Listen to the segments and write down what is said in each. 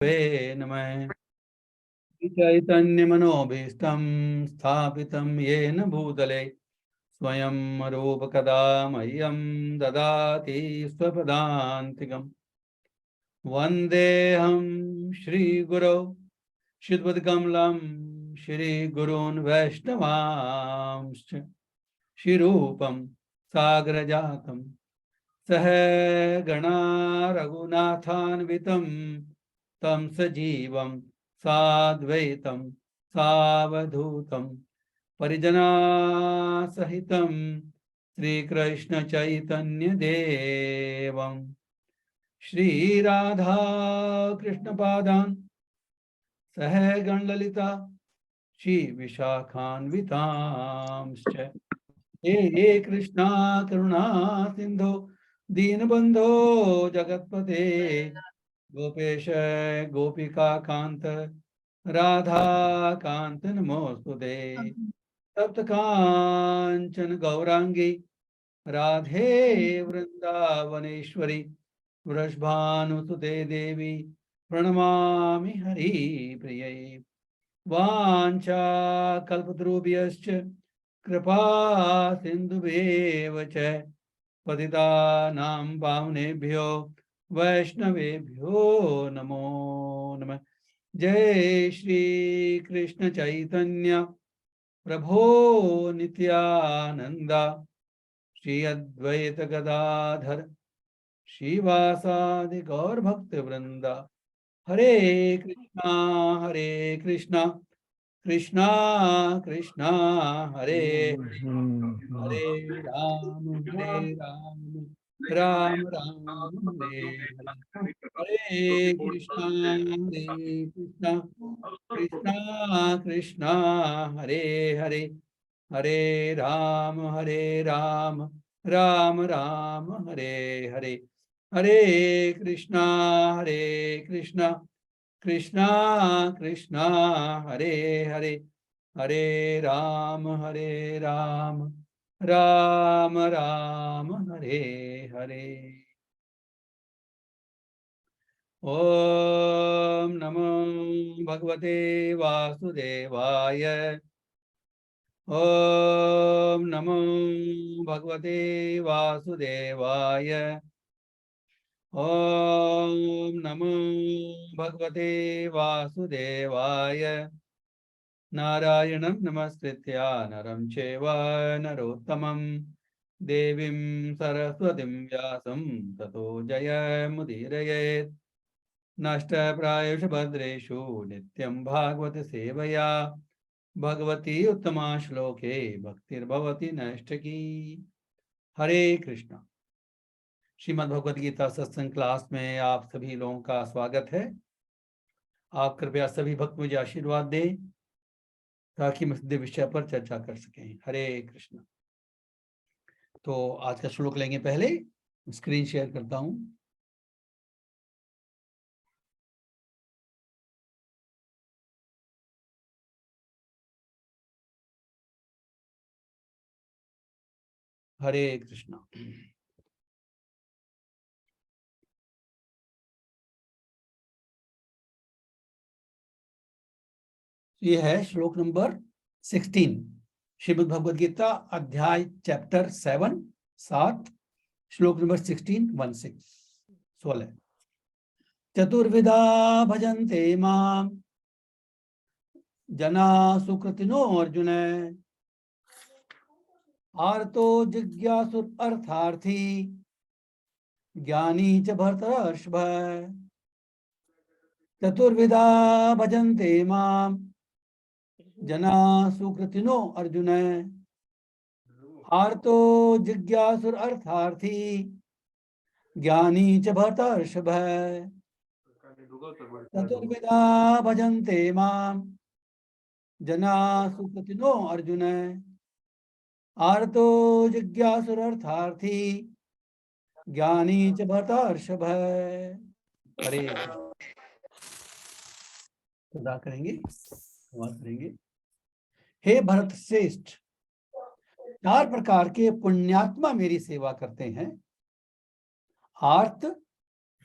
नमः। चैतन्यमनोभीष्टं स्थापितं येन भूतले स्वयं रूप कदा मह्यं ददाति स्वपदान्तिकम्। वन्देऽहं श्रीगुरौ श्रीयुतकमलं श्रीगुरून् वैष्णवांश्च श्रीरूपं सागरजातं सहगणा रघुनाथान्वितं तं सजीवं साद्वैतं सावधूतं परिजनासहितं श्रीकृष्णचैतन्यदेवं श्रीराधा कृष्णपादान् सहगणललिता श्रीविशाखान्वितांश्च हे कृष्णा करुणा सिंधो दीनबंधो जगत्पते गोपेश गोपिका कांत राधा कांत नमोस्तुते। तप्त कांचन गौरांगी राधे वृंदावनेश्वरी वृषभानुसुते देवी प्रणमामि हरिप्रिये। वाञ्छा कल्पतरुभ्यश्च कृपा सिन्धुभ्येव च पतितानां पावनेभ्यो वैष्णवेभ्यो नमो नमः। जय श्री कृष्ण चैतन्य प्रभो नित्यानंद श्री अद्वैत गदाधर श्रीवासादि गौर भक्त वृंदा। हरे कृष्णा कृष्णा कृष्णा हरे हरे राम राम राम हरे हरे। हरे कृष्णा कृष्णा कृष्णा हरे हरे। हरे राम राम राम हरे हरे। हरे कृष्णा कृष्णा कृष्णा हरे हरे। हरे राम राम राम हरे हरे। ओम नमो भगवते वासुदेवाय। ओम नमो भगवते वासुदेवाय। ओम नमो भगवते वासुदेवाय। नारायणं नमस्कृत्य नरं चैव नरोत्तमं देवीं सरस्वतीं व्यासं ततो जयमुदीरयेत्। नष्टप्रायेषु भद्रेषु नित्यं भागवत सेवया भगवती उत्तमा श्लोके भक्तिर्भवति नैष्ठिकी। हरे कृष्णा। श्रीमद् भगवद गीता सत्संग क्लास में आप सभी लोगों का स्वागत है। आप कृपया सभी भक्त मुझे आशीर्वाद दें ताकि हम इस विषय पर चर्चा कर सकें। हरे कृष्ण। तो आज का श्लोक लेंगे। पहले स्क्रीन शेयर करता हूं। हरे कृष्णा। ये है श्लोक नंबर 16 श्रीमद् भगवद गीता अध्याय चैप्टर 7 श्लोक नंबर 16 चतुर्विधा भजन्ते मां जना सुकृतिनो अर्जुन आर्तो जिज्ञासुर अर्थार्थी ज्ञानी च भरतर्षभ। चतुर्विधा भजन्ते मां जना सुकृतिनो अर्जुन आर्तो जिज्ञासुर अर्थार्थी ज्ञानी च भरतर्षभ। चतुर्विधा भजन्ते मां जना सुकृतिनो अर्जुन आर्तो जिज्ञासुर अर्थार्थी ज्ञानी च भरतर्षभ। हरे सदा करेंगे करेंगे। हे भरत श्रेष्ठ, 4 प्रकार के पुण्यात्मा मेरी सेवा करते हैं। आर्त,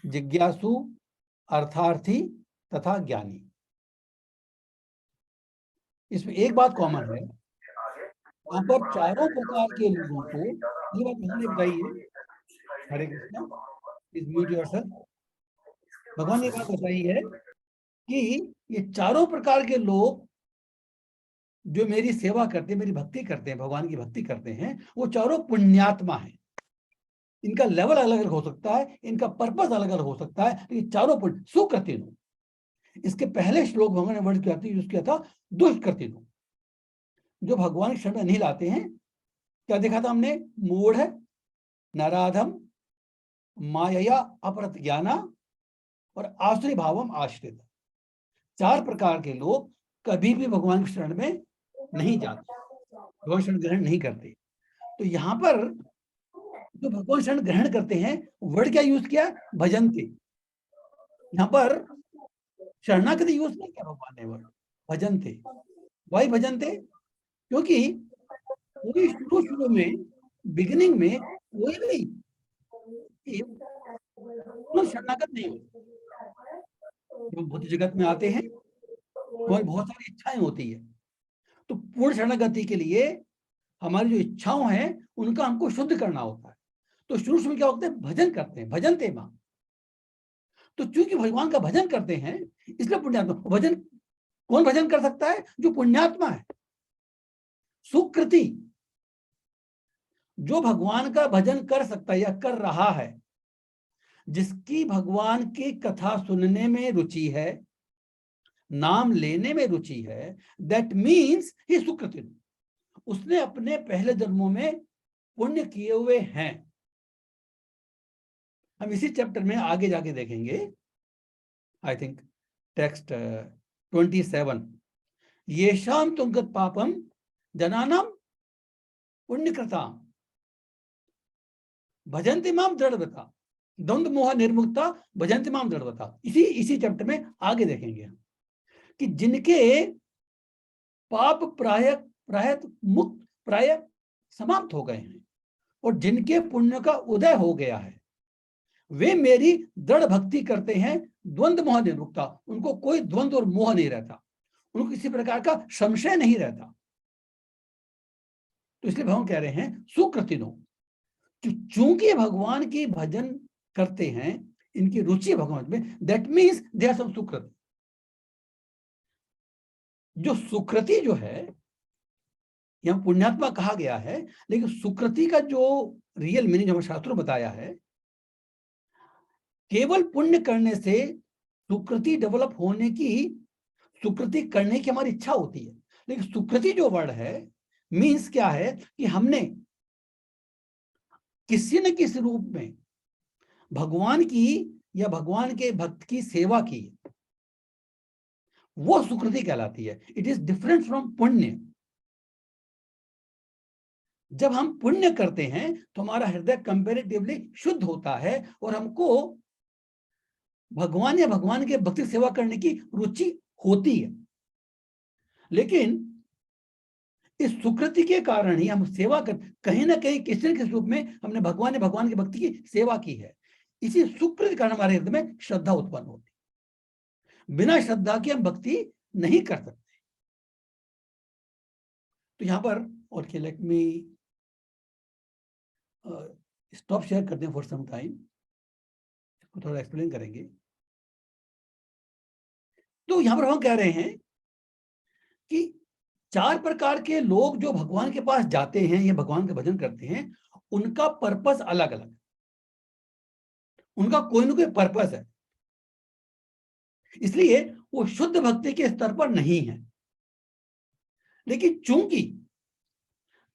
जिज्ञासु, अर्थार्थी तथा ज्ञानी। इसमें एक बात कॉमन है, यहाँ पर चारों प्रकार के लोगों को, ये बात भगवान ने बताई है। हरे कृष्णा, प्लीज म्यूट योरसेल्फ। भगवान ने बात बताई है कि ये चारों प्रकार के लोग जो मेरी सेवा करते हैं, मेरी भक्ति करते हैं, भगवान की भक्ति करते हैं, वो चारों पुण्यात्मा हैं। इनका लेवल अलग अलग हो सकता है, इनका पर्पस अलग अलग हो सकता है, लेकिन चारों पुण्य सुकृतिनो। इसके पहले श्लोक भगवान ने वर्ड यूज किया था दुष्कृतिनो, जो भगवान की शरण में नहीं लाते हैं। क्या देखा था हमने? मूढ़, नराधम, माया अपरत ज्ञाना और आसुरी भावम आश्रित। चार प्रकार के लोग कभी भी भगवान की शरण में नहीं जाते, भगवान शरण ग्रहण नहीं करते। तो यहाँ पर जो भगवान शरण ग्रहण करते हैं, वर्ड क्या यूज किया? भजनते। यहाँ पर शरणागति यूज नहीं किया भगवान ने, वर्ड भजनते। वाई भजनते? क्योंकि पूरी शुरू में, बिगिनिंग में कोई भी शरणागत नहीं होता। जब बुद्ध जगत में आते हैं तो बहुत सारी इच्छाएं होती है, तो पूर्ण शरणागति के लिए हमारी जो इच्छाओं हैं उनका हमको शुद्ध करना होता है। तो शुरू में क्या होता है? भजन करते हैं, भजनते मां। तो चूंकि भगवान का भजन करते हैं, इसलिए पुण्यात्मा। भजन कौन भजन कर सकता है? जो पुण्यात्मा है, सुकृति। जो भगवान का भजन कर सकता है या कर रहा है, जिसकी भगवान की कथा सुनने में रुचि है, नाम लेने में रुचि है, दैट मीन्स ही सुकृति। उसने अपने पहले जन्मों में पुण्य किए हुए हैं। हम इसी चैप्टर में आगे जाके देखेंगे, आई थिंक टेक्स्ट 27, येषाम तुंगत पापम जनानाम पुण्यकृता भजन्ति माम दृढ़व्रता द्वंद्व मोह निर्मुक्ता भजन्ति माम दृढ़व्रता। इसी चैप्टर में आगे देखेंगे हम कि जिनके पाप प्राय मुक्त प्राय समाप्त हो गए हैं और जिनके पुण्य का उदय हो गया है, वे मेरी दृढ़ भक्ति करते हैं, द्वंद्व मोह निर्मुक्ता। उनको कोई द्वंद्व और मोह नहीं रहता, उनको किसी प्रकार का संशय नहीं रहता। तो इसलिए भगवान कह रहे हैं सुकृतिनो। चूंकि भगवान की भजन करते हैं, इनकी रुचि भगवान में, that means they are some सुकृति। जो सुकृति जो है, यहां पुण्यात्मा कहा गया है, लेकिन सुकृति का जो रियल मीनिंग हमें शास्त्रों बताया है, केवल पुण्य करने से सुकृति डेवलप होने की, सुकृति करने की हमारी इच्छा होती है। लेकिन सुकृति जो वर्ड है, मीन्स क्या है कि हमने किसी न किसी रूप में भगवान की या भगवान के भक्त की सेवा की, वो सुकृति कहलाती है। इट इज डिफरेंट फ्रॉम पुण्य। जब हम पुण्य करते हैं तो हमारा हृदय कंपैरेटिवली शुद्ध होता है और हमको भगवान या भगवान के भक्ति सेवा करने की रुचि होती है। लेकिन इस सुकृति के कारण ही हम सेवा कर, कहीं ना कहीं किसी न किसी रूप में हमने भगवान या भगवान की भक्ति की सेवा की है। इसी सुकृति के कारण हमारे हृदय में श्रद्धा उत्पन्न होती है। बिना श्रद्धा की हम भक्ति नहीं कर सकते। तो यहां पर, और लेट मी स्टॉप शेयर करते हैं फॉर सम टाइम, थोड़ा एक्सप्लेन करेंगे। तो यहां पर हम कह रहे हैं कि चार प्रकार के लोग जो भगवान के पास जाते हैं या भगवान का भजन करते हैं, उनका पर्पस अलग अलग, उनका कोई ना कोई पर्पस है। इसलिए वो शुद्ध भक्ति के स्तर पर नहीं है। लेकिन चूंकि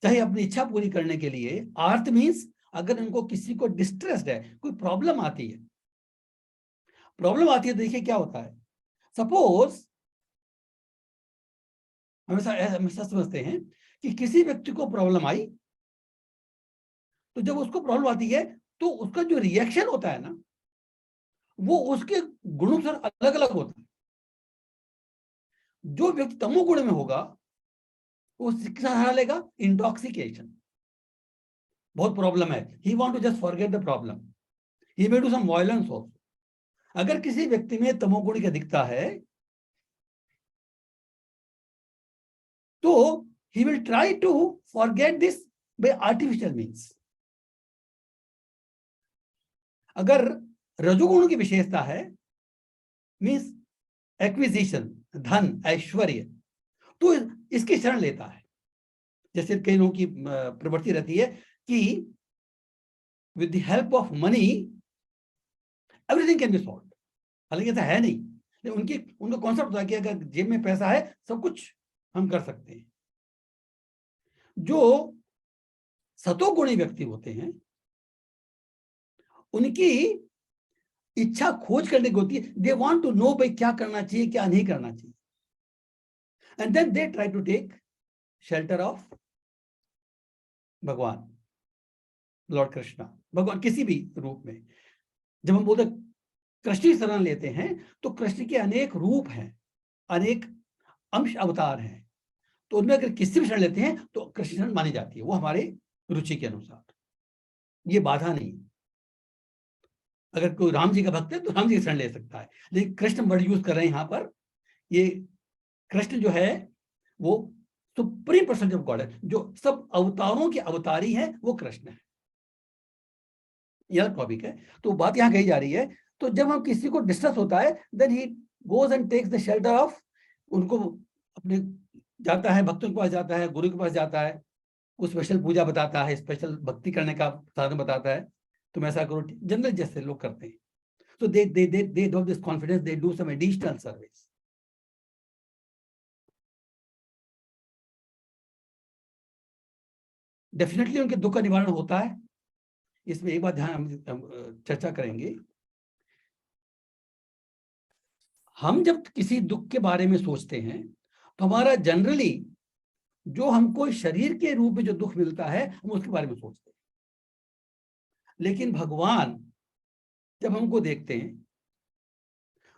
चाहे अपनी इच्छा पूरी करने के लिए, आर्थ मीन्स अगर उनको किसी को डिस्ट्रेस्ड है, कोई प्रॉब्लम आती है, देखिए क्या होता है। सपोज हमेशा समझते हैं कि किसी व्यक्ति को प्रॉब्लम आई, तो जब उसको प्रॉब्लम आती है तो उसका जो रिएक्शन होता है ना, वो उसके गुणों से अलग अलग होता है। जो व्यक्ति तमोगुण में होगा वो किसका सहारा लेगा? इंटॉक्सिकेशन। बहुत प्रॉब्लम है, he want to just forget the problem, he may do some violence also. अगर किसी व्यक्ति में तमोगुण का दिखता है तो he will try to forget this by artificial means. अगर रजोगुण की विशेषता है मीन्स एक्विजिशन, धन, ऐश्वर्य, तो इसकी शरण लेता है। जैसे कई लोगों की प्रवृत्ति रहती है कि with the help of money everything can be solved. हालांकि ऐसा है नहीं, उनका कॉन्सेप्ट होता है कि अगर जेब में पैसा है सब कुछ हम कर सकते हैं। जो सतोगुणी व्यक्ति होते हैं उनकी इच्छा खोज करने की होती है। दे वांट टू नो भाई क्या करना चाहिए क्या नहीं करना चाहिए, and then they try to take shelter of Bhagwan, Lord Krishna, भगवान किसी भी रूप में। जब हम बोलते कृष्ण की शरण लेते हैं तो कृष्ण के अनेक रूप हैं, अनेक अंश अवतार हैं, तो उनमें अगर किसी भी शरण लेते हैं तो कृष्ण शरण मानी जाती है, वो हमारे रुचि के अनुसार, ये बाधा नहीं। अगर कोई राम जी का भक्त है तो राम जी की शरण ले सकता है, लेकिन कृष्ण वर्ड यूज कर रहे हैं यहाँ पर। ये कृष्ण जो है वो सुप्रीम पर्सन ऑफ गॉड है, जो सब अवतारों के अवतारी है, वो कृष्ण है। यह टॉपिक है, तो बात यहाँ कही जा रही है। तो जब हम किसी को डिस्ट्रेस होता है then he goes and takes the shelter of, उनको अपने जाता है, भक्तों के पास जाता है, गुरु के पास जाता है, वो स्पेशल पूजा बताता है, स्पेशल भक्ति करने का साधन बताता है, तुम ऐसा करो, जनरल जैसे लोग करते हैं। So they do this confidence, they do some additional service. Definitely उनके दुख का निवारण होता है। इसमें एक बात ध्यान हम चर्चा करेंगे, हम जब किसी दुख के बारे में सोचते हैं तो हमारा जनरली जो हमको शरीर के रूप में जो दुख मिलता है हम उसके बारे में सोचते हैं, लेकिन भगवान जब हमको देखते हैं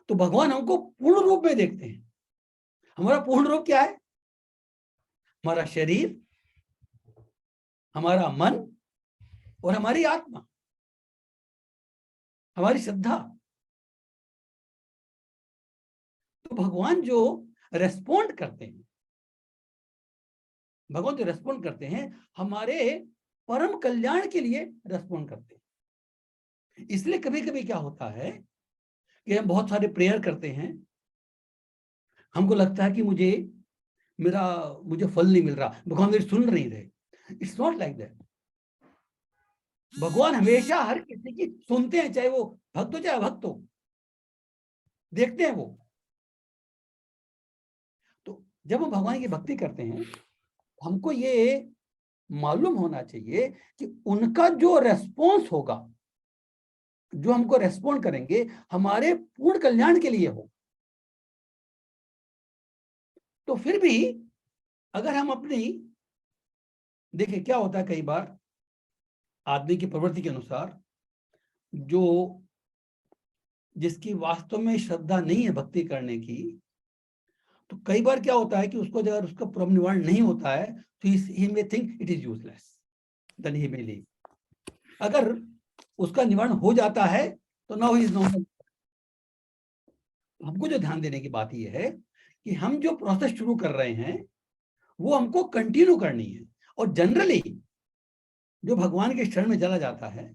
तो भगवान हमको पूर्ण रूप में देखते हैं। हमारा पूर्ण रूप क्या है? हमारा शरीर, हमारा मन और हमारी आत्मा, हमारी श्रद्धा। तो भगवान जो रेस्पॉन्ड करते हैं, भगवान जो रेस्पॉन्ड करते हैं हमारे परम कल्याण के लिए रेस्पॉन्ड करते हैं। इसलिए कभी कभी क्या होता है कि हम बहुत सारे प्रेयर करते हैं, हमको लगता है कि मुझे फल नहीं मिल रहा, भगवान मेरी सुन नहीं रहे। It's not like that. भगवान हमेशा हर किसी की सुनते हैं, चाहे वो भक्त हो चाहे अभक्त हो, देखते हैं वो। तो जब हम भगवान की भक्ति करते हैं हमको ये मालूम होना चाहिए कि उनका जो रेस्पॉन्स होगा, जो हमको रेस्पॉन्ड करेंगे, हमारे पूर्ण कल्याण के लिए हो। तो फिर भी अगर हम अपनी देखिए क्या होता है, कई बार आदमी की प्रवृत्ति के अनुसार जो जिसकी वास्तव में श्रद्धा नहीं है भक्ति करने की, तो कई बार क्या होता है कि उसको अगर उसका परम निवारण नहीं होता है तो he may think it is useless, then he may leave. अगर उसका निवारण हो जाता है तो now he is normal. हमको जो ध्यान देने की बात यह है कि हम जो प्रोसेस शुरू कर रहे हैं वो हमको कंटिन्यू करनी है। और जनरली जो भगवान के शरण में चला जाता है,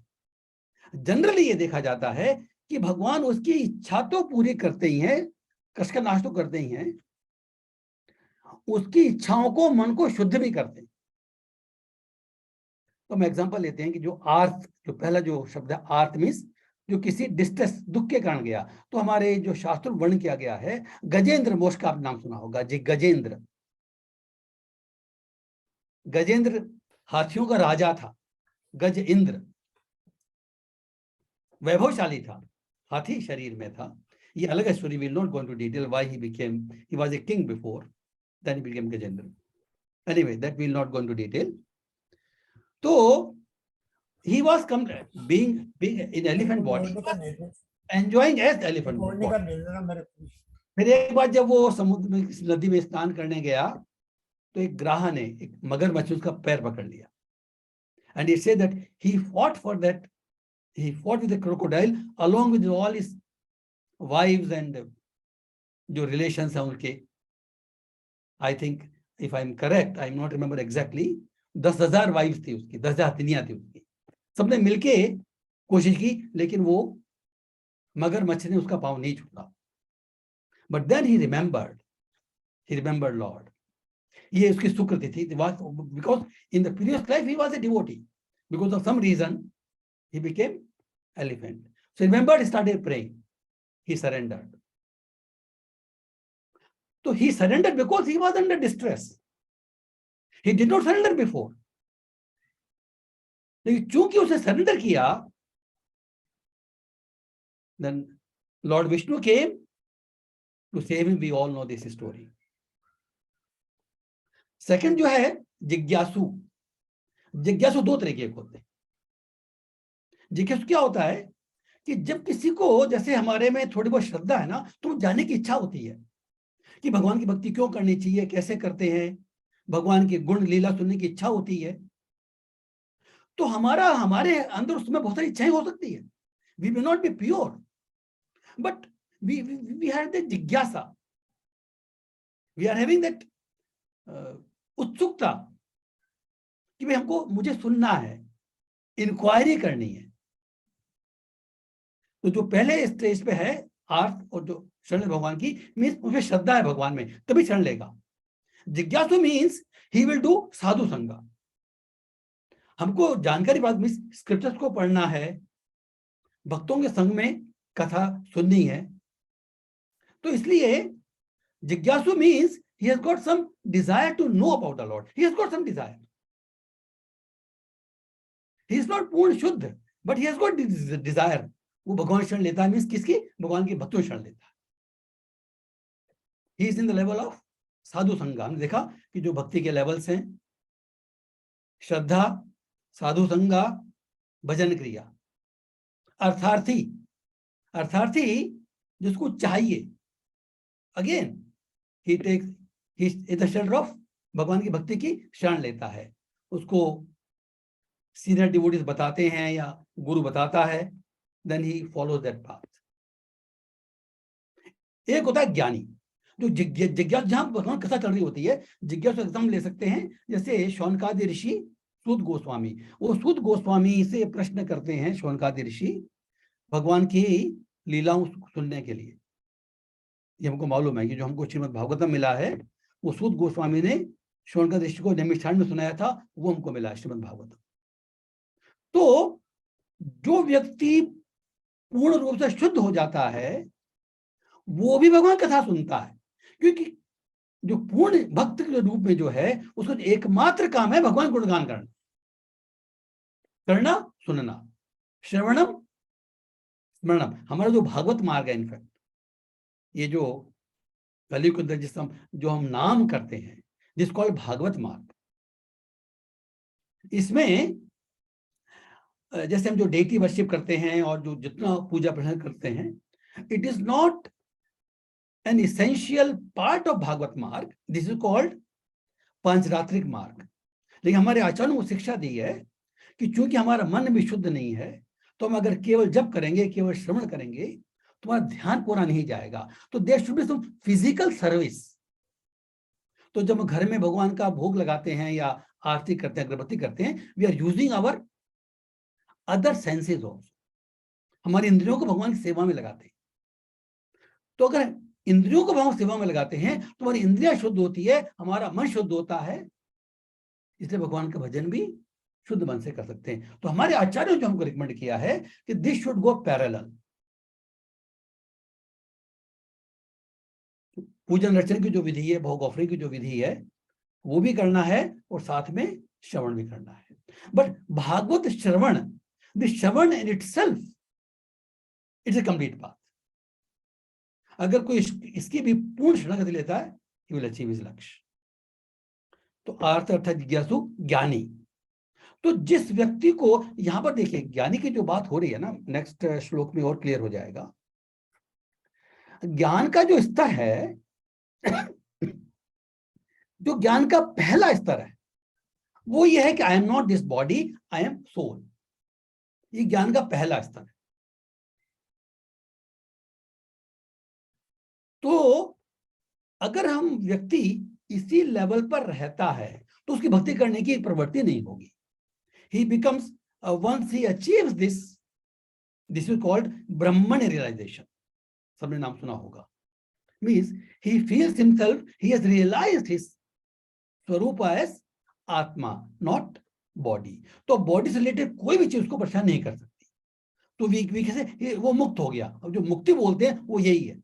जनरली ये देखा जाता है कि भगवान उसकी इच्छा तो पूरी करते ही हैं, कष्ट का नाश तो करते ही हैं, उसकी इच्छाओं को, मन को शुद्ध भी करते हैं। तो हम एग्जांपल लेते हैं कि जो आर्थ, जो पहला जो शब्द है आर्थ मीन्स जो किसी डिस्ट्रेस, दुख के कारण गया, तो हमारे जो शास्त्र वर्ण किया गया है, गजेंद्र मोक्ष का आप नाम सुना होगा जी। गजेंद्र, गजेंद्र हाथियों का राजा था। गज इंद्र वैभवशाली था, हाथी शरीर में था। ये अलग story, will not go into detail why he was a king before, then he became Gajendra. Anyway that will not go into detail. तो he was being in elephant body, enjoying as elephant body. फिर एक बार जब वो समुद्र में, नदी में स्नान करने गया तो एक ग्राह ने, एक मगरमच्छ उसका पैर पकड़ लिया, and he said that he fought with the crocodile along with all his wives and जो रिलेशंस हैं उनके, I think if I am correct, I am not remember exactly, 10,000 wives थी उसकी, 10,000 हथिनियां थी उसकी। सबने मिलके कोशिश की, लेकिन वो मगरमच्छ ने उसका पांव नहीं छूटा। But then he remembered Lord. ये उसकी सुकृति थी, because in the previous life he was a devotee, because of some reason he became elephant. So remembered, he started praying, he surrendered. So he surrendered because he was under distress. He did not surrender before. लेकिन चूंकि उसे surrender किया, then Lord Vishnu came to save him. We all know this story. Second जो है जिज्ञासु। जिज्ञासु दो तरह के होते हैं। जिज्ञासु क्या होता है कि जब किसी को, जैसे हमारे में थोड़ी बहुत श्रद्धा है ना, तो जानने की इच्छा होती है कि भगवान की भक्ति क्यों करनी चाहिए, कैसे करते हैं, भगवान की गुण लीला सुनने की इच्छा होती है। तो हमारे अंदर उसमें बहुत सारी इच्छाएं हो सकती है। We may not be pure, but we have that जिज्ञासा, वी आर हैविंग दैट उत्सुकता कि भाई मुझे सुनना है, इंक्वायरी करनी है। तो जो पहले स्टेज पे है आर्थ, और जो शरण भगवान की, मीन्स मुझे श्रद्धा है भगवान में, तभी शरण लेगा। जिज्ञासु मीन्स ही विल डू साधु संगा। हमको जानकारी बाद में स्क्रिप्चर्स को पढ़ना है, भक्तों के संग में कथा सुननी है। तो इसलिए जिज्ञासु means he has got some desire to know about the Lord. He has got some desire. He is not पूर्ण शुद्ध, but he has got desire. वो भगवान शरण लेता है, मीन्स किसकी? भगवान के भक्तों शरण लेता है। He is in the level of साधु संगा। हमने देखा कि जो भक्ति के लेवल्स हैं, श्रद्धा, साधु संगा, भजन क्रिया। अर्थार्थी, अर्थार्थी जिसको चाहिए, again he takes, he is the shelter of, भगवान की भक्ति की शरण लेता है। उसको सीनियर डिवोटीज बताते हैं या गुरु बताता है, then he follows that path. एक होता है ज्ञानी, जो जिज्ञासु, जहां भगवान कथा चल रही होती है, जिज्ञासु एकदम ले सकते हैं। जैसे शौनकादि ऋषि सूत गोस्वामी, वो सूत गोस्वामी से प्रश्न करते हैं शौनकादि ऋषि भगवान की लीलाओं सुनने के लिए। ये हमको मालूम है कि जो हमको श्रीमद् भागवतम मिला है, वो सूत गोस्वामी ने शौनकादि ऋषि को नैमिषारण्य में सुनाया था, वो हमको मिला है श्रीमद् भागवतम। तो जो व्यक्ति पूर्ण रूप से शुद्ध हो जाता है, वो भी भगवान कथा सुनता है, क्योंकि जो पूर्ण भक्त के रूप में जो है, उसका एकमात्र काम है भगवान गुणगान करना, करना, सुनना, श्रवणम स्मरणम। हमारा जो भागवत मार्ग है, इनफैक्ट ये जो कलियुग के अंदर जो हम नाम करते हैं, दिस कॉल्ड भागवत मार्ग, इसमें जैसे हम जो डेटी वर्शिप करते हैं और जो जितना पूजा प्रसंग करते हैं, it is not an essential part of Bhagavat मार्ग, this is called पंचरात्रिक मार्ग। लेकिन हमारे आचार्यों को शिक्षा दी है कि चूंकि हमारा मन भी शुद्ध नहीं है, तो हम अगर केवल जप करेंगे, केवल श्रवण करेंगे, तो हमारा ध्यान पूरा नहीं जाएगा। तो there should be some physical service. तो जब हम घर में भगवान का भोग लगाते हैं या आरती करते हैं, अगरबत्ती करते हैं, we are using our other senses also, हमारी इंद्रियों को भगवान की सेवा में लगाते हैं। तो अगर इंद्रियों को भगवान सेवा में लगाते हैं, तो हमारी इंद्रियां शुद्ध होती है, हमारा मन शुद्ध होता है, इसलिए भगवान का भजन भी शुद्ध मन से कर सकते हैं। तो हमारे आचार्यों जो हमको रिकमेंड किया है कि दिस शुड गो पैरेलल। पूजन अर्चन की जो विधि है, भोग ऑफरिंग की जो विधि है, वो भी करना है और साथ में श्रवण भी करना है। बट भागवत श्रवण, द श्रवण in itself it's a complete path. अगर कोई इसकी भी पूर्ण शरणागति लेता है, he will achieve his लक्ष्य। तो अर्थ अर्थात जिज्ञासु, ज्ञानी। तो जिस व्यक्ति को, यहां पर देखिए ज्ञानी की जो बात हो रही है ना, नेक्स्ट श्लोक में और क्लियर हो जाएगा। ज्ञान का जो स्तर है, जो ज्ञान का पहला स्तर है, वो ये है कि I am not this body, I am soul. ये ज्ञान का पहला स्तर है। तो अगर हम व्यक्ति इसी लेवल पर रहता है तो उसकी भक्ति करने की प्रवृत्ति नहीं होगी. He becomes once he achieves this is called Brahmanya realization. सबने नाम सुना होगा. Means he feels himself, he has realized his स्वरूप as आत्मा, not body. तो बॉडी से रिलेटेड कोई भी चीज उसको परेशान नहीं कर सकती. तो वी कैसे वो मुक्त हो गया. अब जो मुक्ति बोलते हैं वो यही है.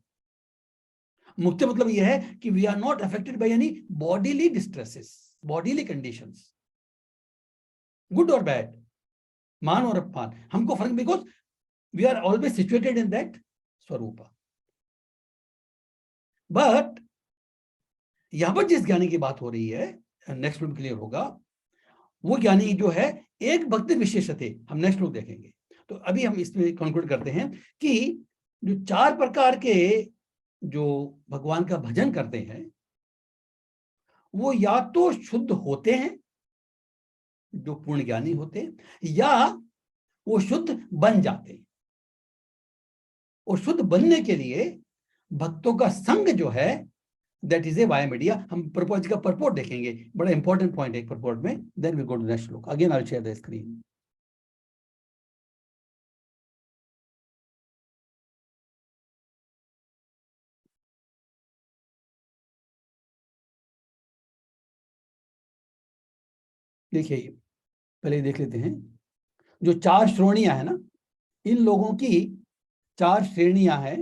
मुक्ति मतलब यह है कि we are not affected by any bodily distresses, bodily conditions, good और बैड, मान और अपमान, हमको फर्क, because we are always situated in that स्वरूप. बट यहां पर जिस ज्ञानी की बात हो रही है, नेक्स्ट में क्लियर होगा, वो ज्ञानी जो है एक भक्ति विशेषते, हम नेक्स्ट लोग देखेंगे. तो अभी हम इसमें कंक्लूड करते हैं कि जो 4 प्रकार के जो भगवान का भजन करते हैं वो या तो शुद्ध होते हैं, जो पूर्ण ज्ञानी होते हैं, या वो शुद्ध बन जाते हैं. और शुद्ध बनने के लिए भक्तों का संग जो है that is a via media. हम प्रपोज का परपोर्ट देखेंगे, बड़ा इंपॉर्टेंट पॉइंट है परपोर्ट में. Then we go to next look. Again I will share the screen. देखिए पहले देख लेते हैं जो 4 श्रेणियां है ना, इन लोगों की 4 श्रेणियां हैं.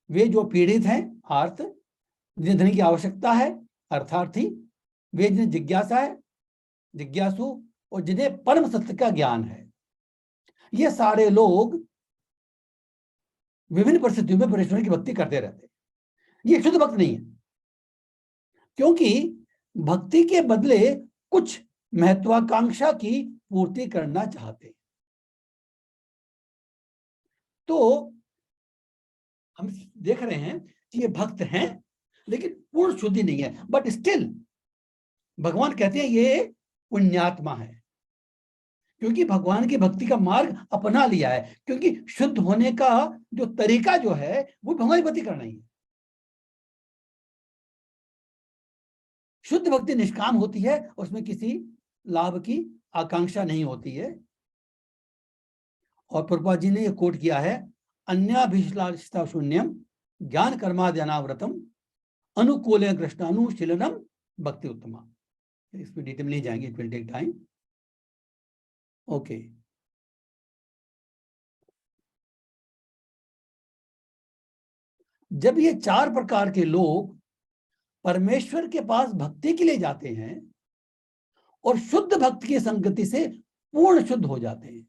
वे जो पीड़ित हैं आर्त, जिन्हें धन की आवश्यकता है अर्थार्थी, वे जिन्हें जिज्ञासा है जिज्ञासु, और जिन्हें परम सत्य का ज्ञान है. ये सारे लोग विभिन्न परिस्थितियों में परमेश्वर की भक्ति करते रहते हैं. ये शुद्ध भक्त नहीं है, क्योंकि भक्ति के बदले कुछ महत्वाकांक्षा की पूर्ति करना चाहते हैं. तो हम देख रहे हैं कि ये भक्त हैं लेकिन पूर्ण शुद्धि नहीं है. बट स्टिल भगवान कहते हैं ये पुण्यात्मा है, क्योंकि भगवान की भक्ति का मार्ग अपना लिया है. क्योंकि शुद्ध होने का जो तरीका जो है वो भगवान की भक्ति करना ही है. शुद्ध भक्ति निष्काम होती है, उसमें किसी लाभ की आकांक्षा नहीं होती है. और प्रभुपाद जी ने यह कोट किया है, अन्याभिलाषिता शून्यम ज्ञान कर्मादि अनावृतम अनुकूल कृष्णानुशीलनम भक्ति उत्तमा. इसमें डिटेल नहीं जाएंगे, it will take time. Okay, जब ये 4 प्रकार के लोग परमेश्वर के पास भक्ति के लिए जाते हैं और शुद्ध भक्त की संगति से पूर्ण शुद्ध हो जाते हैं,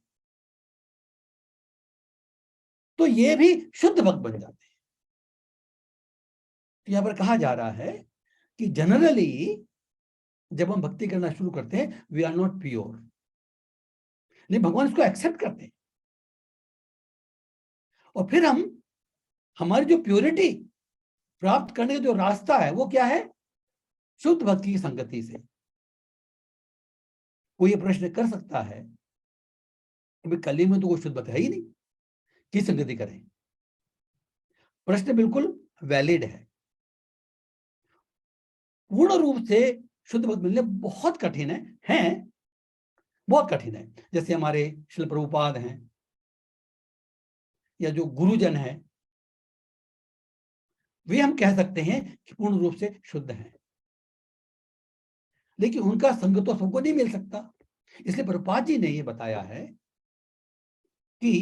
तो ये भी शुद्ध भक्त बन जाते हैं. यहां पर कहा जा रहा है कि जनरली जब हम भक्ति करना शुरू करते हैं वी आर नॉट प्योर. नहीं, भगवान इसको एक्सेप्ट करते हैं. और फिर हम हमारी जो प्योरिटी प्राप्त करने का जो रास्ता है वो क्या है? शुद्ध भक्ति की संगति से. कोई ये प्रश्न कर सकता है कि कली में तो कोई शुद्ध भक्त है ही नहीं, किस संगति करें? प्रश्न बिल्कुल वैलिड है. पूर्ण रूप से शुद्ध भक्त मिलने बहुत कठिन है, बहुत कठिन है. जैसे हमारे श्रील प्रभुपाद हैं या जो गुरुजन है, वे हम कह सकते हैं कि पूर्ण रूप से शुद्ध हैं, लेकिन उनका संग तो सबको नहीं मिल सकता. इसलिए प्रभुपाद जी ने यह बताया है कि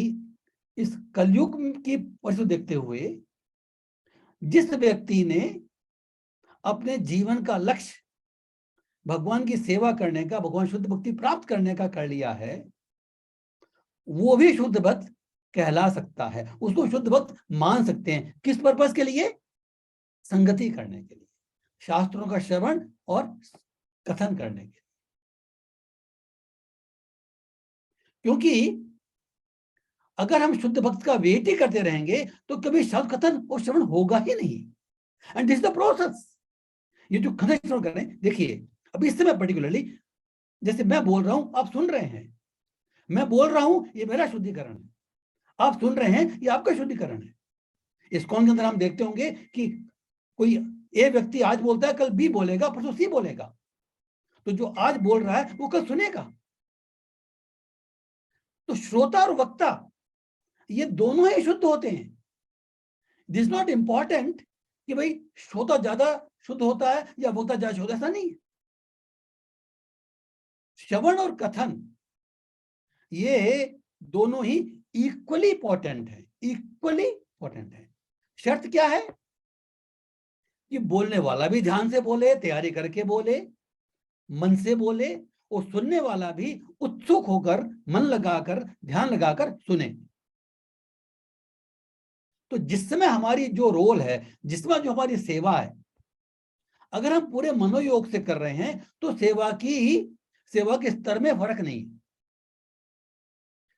इस कलयुग की परिस्थिति देखते हुए जिस व्यक्ति ने अपने जीवन का लक्ष्य भगवान की सेवा करने का, भगवान शुद्ध भक्ति प्राप्त करने का कर लिया है, वो भी शुद्ध भक्त कहला सकता है. उसको शुद्ध भक्त मान सकते हैं. किस पर्पस के लिए? संगति करने के लिए, शास्त्रों का श्रवण और कथन करने के लिए. क्योंकि अगर हम शुद्ध भक्त का वेट ही करते रहेंगे तो कभी शास्त्र कथन और श्रवण होगा ही नहीं. And this is the process. ये जो कथन श्रवण कर रहे हैं, देखिए अभी इस समय पर्टिकुलरली जैसे मैं बोल रहा हूं, आप सुन रहे हैं, मैं बोल रहा हूं, ये मेरा शुद्धिकरण है. आप सुन रहे हैं, ये आपका शुद्धिकरण है. इस्कॉन के अंदर हम देखते होंगे कि कोई ए व्यक्ति आज बोलता है, कल बी बोलेगा, परसों सी बोलेगा, तो जो आज बोल रहा है वो कल सुनेगा। तो श्रोता और वक्ता ये दोनों ही शुद्ध होते हैं। दिस नॉट इंपॉर्टेंट कि भाई श्रोता ज्यादा शुद्ध होता है या वक्ता ज्यादा शुद्ध, ऐसा नहीं है। श्रवण और कथन ये दोनों ही इक्वली इंपॉर्टेंट है, इक्वली इंपॉर्टेंट है। शर्त क्या है कि बोलने वाला भी ध्यान से बोले, तैयारी करके बोले, मन से बोले, और सुनने वाला भी उत्सुक होकर, मन लगाकर, ध्यान लगाकर सुने। तो जिस समय हमारी जो रोल है, जिसमें जो हमारी सेवा है, अगर हम पूरे मनोयोग से कर रहे हैं तो सेवा के स्तर में फर्क नहीं।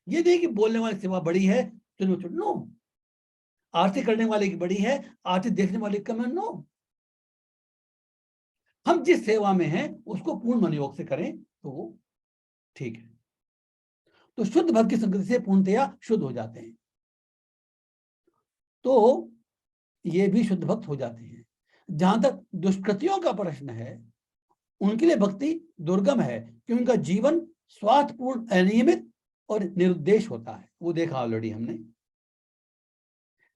ये नहीं कि बोलने वाली सेवा बड़ी है तो नो, आरती करने वाले की बड़ी है, आरती देखने वाले की कम है, नो। हम जिस सेवा में हैं उसको पूर्ण मनोयोग से करें तो वो ठीक है। तो शुद्ध भक्त की संगति से पूर्णतया शुद्ध हो जाते हैं, तो ये भी शुद्ध भक्त हो जाते हैं। जहां तक दुष्कृतियों का प्रश्न है, उनके लिए भक्ति दुर्गम है, क्योंकि उनका जीवन स्वार्थपूर्ण, अनियमित और निरुद्देश होता है, वो देखा ऑलरेडी हमने।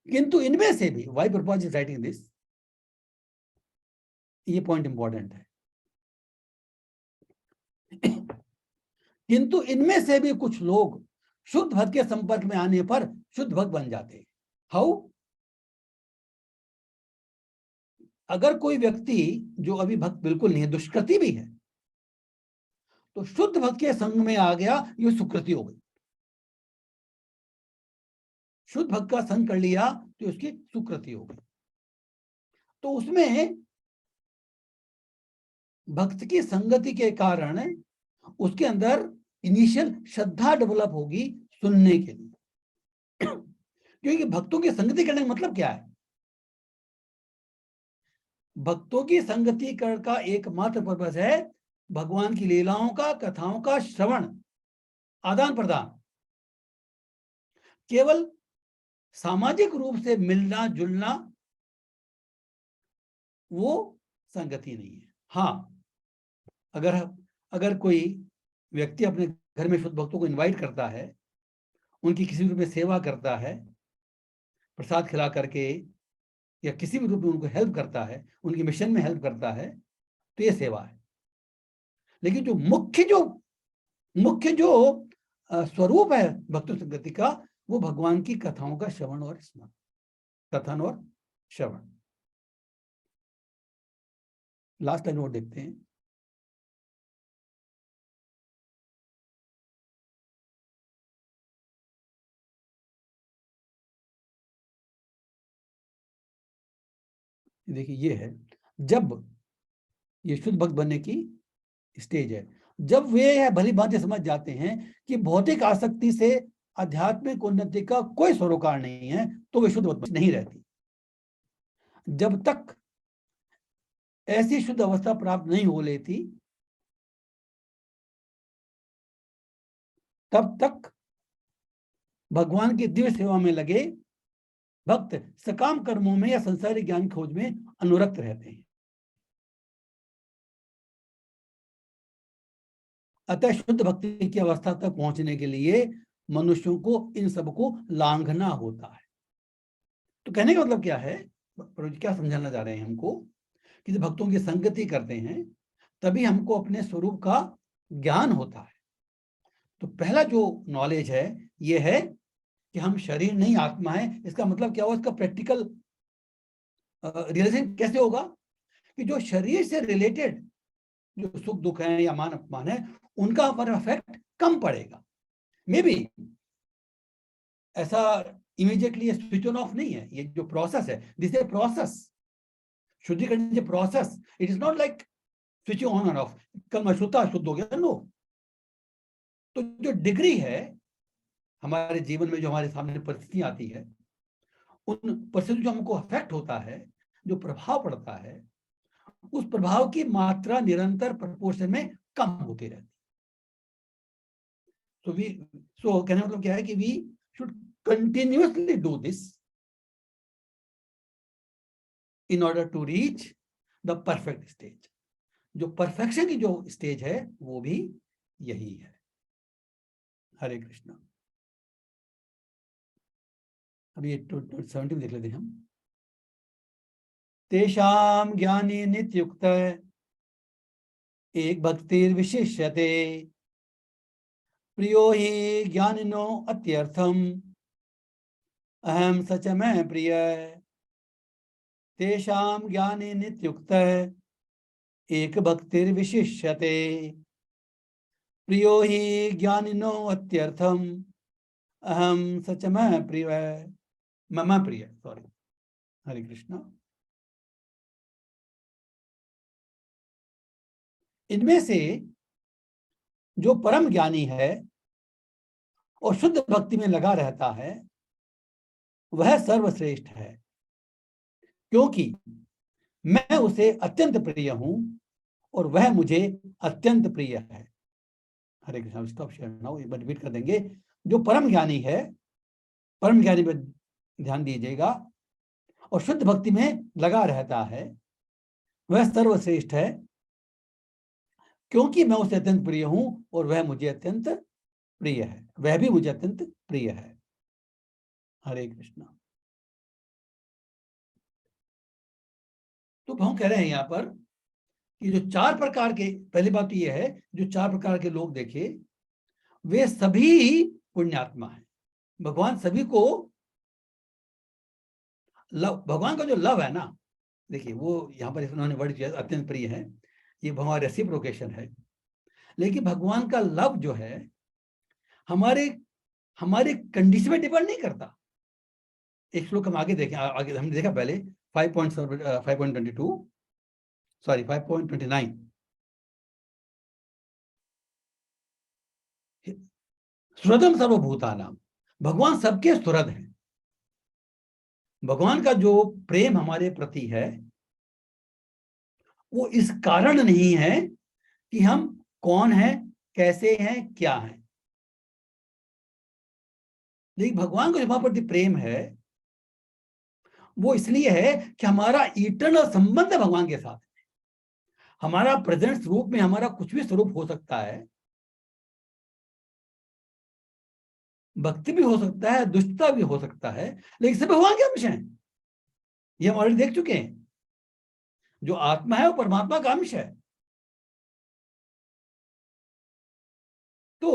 किंतु इनमें से भी, why Prabhupada is writing this, ये पॉइंट इंपॉर्टेंट है, किंतु इनमें से भी कुछ लोग शुद्ध भक्त के संपर्क में आने पर शुद्ध भक्त बन जाते हैं। हाउ? अगर कोई व्यक्ति जो अभी भक्त बिल्कुल नहीं है, दुष्कृति भी है, तो शुद्ध भक्त के संग में आ गया, ये सुकृति हो गई। शुद्ध भक्त का संग कर लिया तो उसकी सुकृति हो गई। तो उसमें भक्त की संगति के कारण उसके अंदर इनिशियल श्रद्धा डेवलप होगी सुनने के लिए। क्योंकि भक्तों की संगति करने का मतलब क्या है? भक्तों की संगति का एकमात्र पर्पस है भगवान की लीलाओं का, कथाओं का श्रवण, आदान प्रदान। केवल सामाजिक रूप से मिलना जुलना वो संगति नहीं है। हाँ, अगर कोई व्यक्ति अपने घर में शुद्ध भक्तों को इनवाइट करता है, उनकी किसी रूप में सेवा करता है, प्रसाद खिला करके या किसी भी रूप में उनको हेल्प करता है, उनकी मिशन में हेल्प करता है, तो ये सेवा है। लेकिन जो मुख्य जो स्वरूप है भक्ति संगति का, वो भगवान की कथाओं का श्रवण और स्मरण, कथन और श्रवण। लास्ट लाइन और देखते हैं। देखिए, ये है जब ये शुद्ध भक्त बनने की स्टेज है, जब वे यह भली भांति समझ जाते हैं कि भौतिक आसक्ति से आध्यात्मिक उन्नति का कोई सरोकार नहीं है, तो वे शुद्ध भक्त नहीं रहती। जब तक ऐसी शुद्ध अवस्था प्राप्त नहीं हो लेती, तब तक भगवान की दिव्य सेवा में लगे भक्त सकाम कर्मों में या संसारिक ज्ञान खोज में अनुरक्त रहते हैं। अतः शुद्ध भक्ति की अवस्था तक पहुंचने के लिए मनुष्यों को इन सबको लांघना होता है। तो कहने का मतलब क्या है, क्या समझाना चाह रहे हैं हमको, कि जब भक्तों की संगति करते हैं तभी हमको अपने स्वरूप का ज्ञान होता है। तो पहला जो नॉलेज है ये है कि हम शरीर नहीं आत्मा है। इसका मतलब क्या हुआ, इसका प्रैक्टिकल रियलाइजेशन कैसे होगा कि जो शरीर से रिलेटेड जो सुख दुख है या मान अपमान है, उनका पर इफेक्ट कम पड़ेगा। मे बी ऐसा इमीडिएटली स्विच ऑन ऑफ नहीं है, ये जो प्रोसेस है, दिस इज प्रोसेस, शुद्धिकरण is process, it is not like switch on end of, कल मैं शुद्ध हो गया, नो। तो जो डिग्री है हमारे जीवन में, जो हमारे सामने परिस्थितियां आती है, उन परिस्थितियों जो हमको अफेक्ट होता है, जो प्रभाव पड़ता है, उस प्रभाव की मात्रा निरंतर प्रोपोर्शन में कम होती रहती। सो कहने मतलब क्या है कि we should continuously do this in order to reach the perfect stage. जो परफेक्शन की जो स्टेज है वो भी यही है। हरे कृष्णा। अभी 17 देख लेते हैं हम। तेषाम ज्ञानी नित्युक्त एक भक्तिर विशिष्यते प्रियो हि ज्ञानिनो अत्यर्थम अहम सच में प्रिय। तेषाम ज्ञानी नित्युक्त एक भक्तिर विशिष्यते प्रियो हि ज्ञानिनो अत्यर्थम अहम सच में प्रिय। मम प्रिय, सॉरी। हरे कृष्णा। इनमें से जो परम ज्ञानी है और शुद्ध भक्ति में लगा रहता है वह सर्वश्रेष्ठ है, क्योंकि मैं उसे अत्यंत प्रिय हूं और वह मुझे अत्यंत प्रिय है। हरे कृष्णा। स्टॉप शेयर नाउ, एक बार रिपीट कर देंगे। जो परम ज्ञानी है, परम ज्ञानी पर ध्यान दीजिएगा, और शुद्ध भक्ति में लगा रहता है वह सर्वश्रेष्ठ है, क्योंकि मैं उसे अत्यंत प्रिय हूं और वह मुझे अत्यंत प्रिय है, वह भी मुझे अत्यंत प्रिय है। हरे कृष्णा। तो हम कह रहे हैं यहां पर कि जो 4 प्रकार के, पहली बात तो यह है, जो 4 प्रकार के लोग देखे वे सभी पुण्यात्मा हैं। भगवान सभी को लव, भगवान का जो लव है ना, देखिए वो यहां पर इन्होंने वर्ड किया अत्यंत प्रिय है, ये भगवान रेसिप्रोकेशन है। लेकिन भगवान का लव जो है हमारे हमारे कंडीशन में डिपेंड नहीं करता। एक श्लोक हम आगे देखें, आगे हमने देखा पहले 5.22, सॉरी 5.29। सुहृदम सर्वभूतानाम, भगवान सबके सुहृद हैं। भगवान का जो प्रेम हमारे प्रति है वो इस कारण नहीं है कि हम कौन हैं, कैसे हैं, क्या हैं। लेकिन भगवान को जो हमारे प्रति प्रेम है वो इसलिए है कि हमारा इटर्नल संबंध है भगवान के साथ। हमारा प्रेजेंट स्वरूप में हमारा कुछ भी स्वरूप हो सकता है, भक्ति भी हो सकता है, दुष्टता भी हो सकता है, लेकिन सब भगवान के अंश हैं। ये हम ऑलरेडी देख चुके हैं। जो आत्मा है वो परमात्मा का अंश है। तो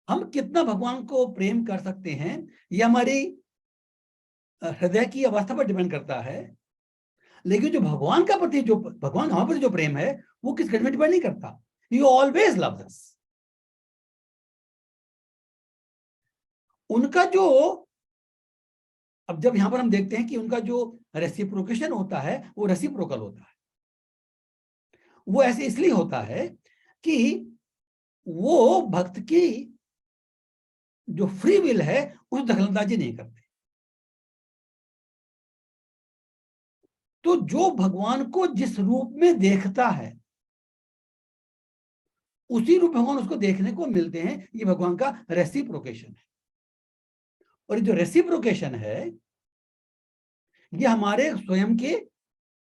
हम कितना भगवान को प्रेम कर सकते हैं ये हमारी हृदय की अवस्था पर डिपेंड करता है। लेकिन जो भगवान का प्रति, जो भगवान हमारे प्रति जो प्रेम है वो किस घड़ी में डिपेंड नहीं करता। ही ऑलवेज लव्स अस। उनका जो, अब जब यहां पर हम देखते हैं कि उनका जो रेसिप्रोकेशन होता है वो रेसिप्रोकल होता है। वो ऐसे इसलिए होता है कि वो भक्त की जो फ्री विल है उस दखलंदाजी नहीं करते। तो जो भगवान को जिस रूप में देखता है उसी रूप भगवान उसको देखने को मिलते हैं। ये भगवान का रेसिप्रोकेशन है। और जो रेसिप्रोकेशन है ये हमारे स्वयं के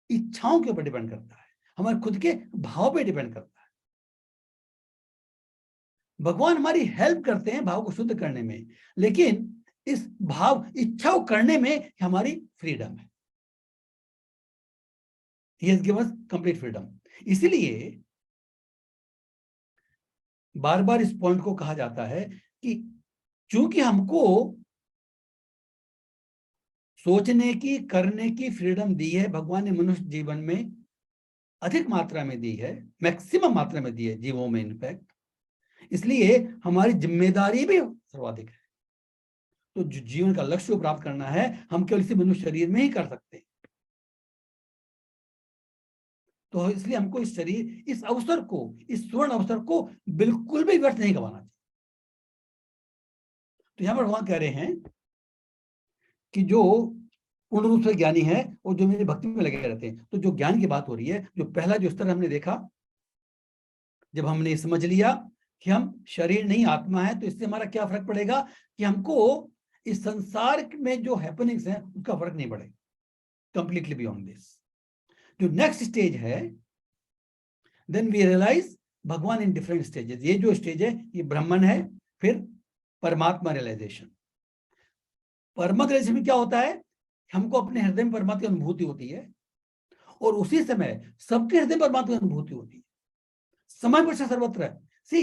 इच्छाओं के ऊपर डिपेंड करता है, हमारे खुद के भाव पे डिपेंड करता है। भगवान हमारी हेल्प करते हैं भाव को शुद्ध करने में, लेकिन इस भाव इच्छा को करने में हमारी फ्रीडम है। He has given us complete freedom। इसलिए बार बार इस पॉइंट को कहा जाता है कि चूंकि हमको सोचने की, करने की फ्रीडम दी है, भगवान ने मनुष्य जीवन में अधिक मात्रा में दी है, मैक्सिमम मात्रा में दी है जीवों में इनफैक्ट, इसलिए हमारी जिम्मेदारी भी सर्वाधिक है। तो जो जीवन का लक्ष्य को प्राप्त करना है हम केवल इसी मनुष्य शरीर में ही कर सकते हैं। तो इसलिए हमको इस शरीर, इस अवसर को, इस स्वर्ण अवसर को बिल्कुल भी व्यर्थ नहीं गंवाना चाहिए। तो यहां पर भगवान कह रहे हैं कि जो पूर्ण रूप से ज्ञानी है और जो मेरी भक्ति में लगे रहते हैं। तो जो ज्ञान की बात हो रही है, जो पहला जो स्तर हमने देखा, जब हमने समझ लिया कि हम शरीर नहीं आत्मा है, तो इससे हमारा क्या फर्क पड़ेगा कि हमको इस संसार में जो हैपनिंग्स हैं उसका फर्क नहीं पड़ेगा। Completely beyond this. जो नेक्स्ट स्टेज है, देन वी रियलाइज भगवान इन डिफरेंट स्टेजेस। ये जो स्टेज है ये ब्राह्मण है, फिर परमात्मा रियलाइजेशन। परमात्मा रियलाइजेशन में क्या होता है, हमको अपने हृदय में परमात्मा की अनुभूति होती है और उसी समय सबके हृदय परमात्मा की अनुभूति होती है, समय पर सर्वत्र। सी,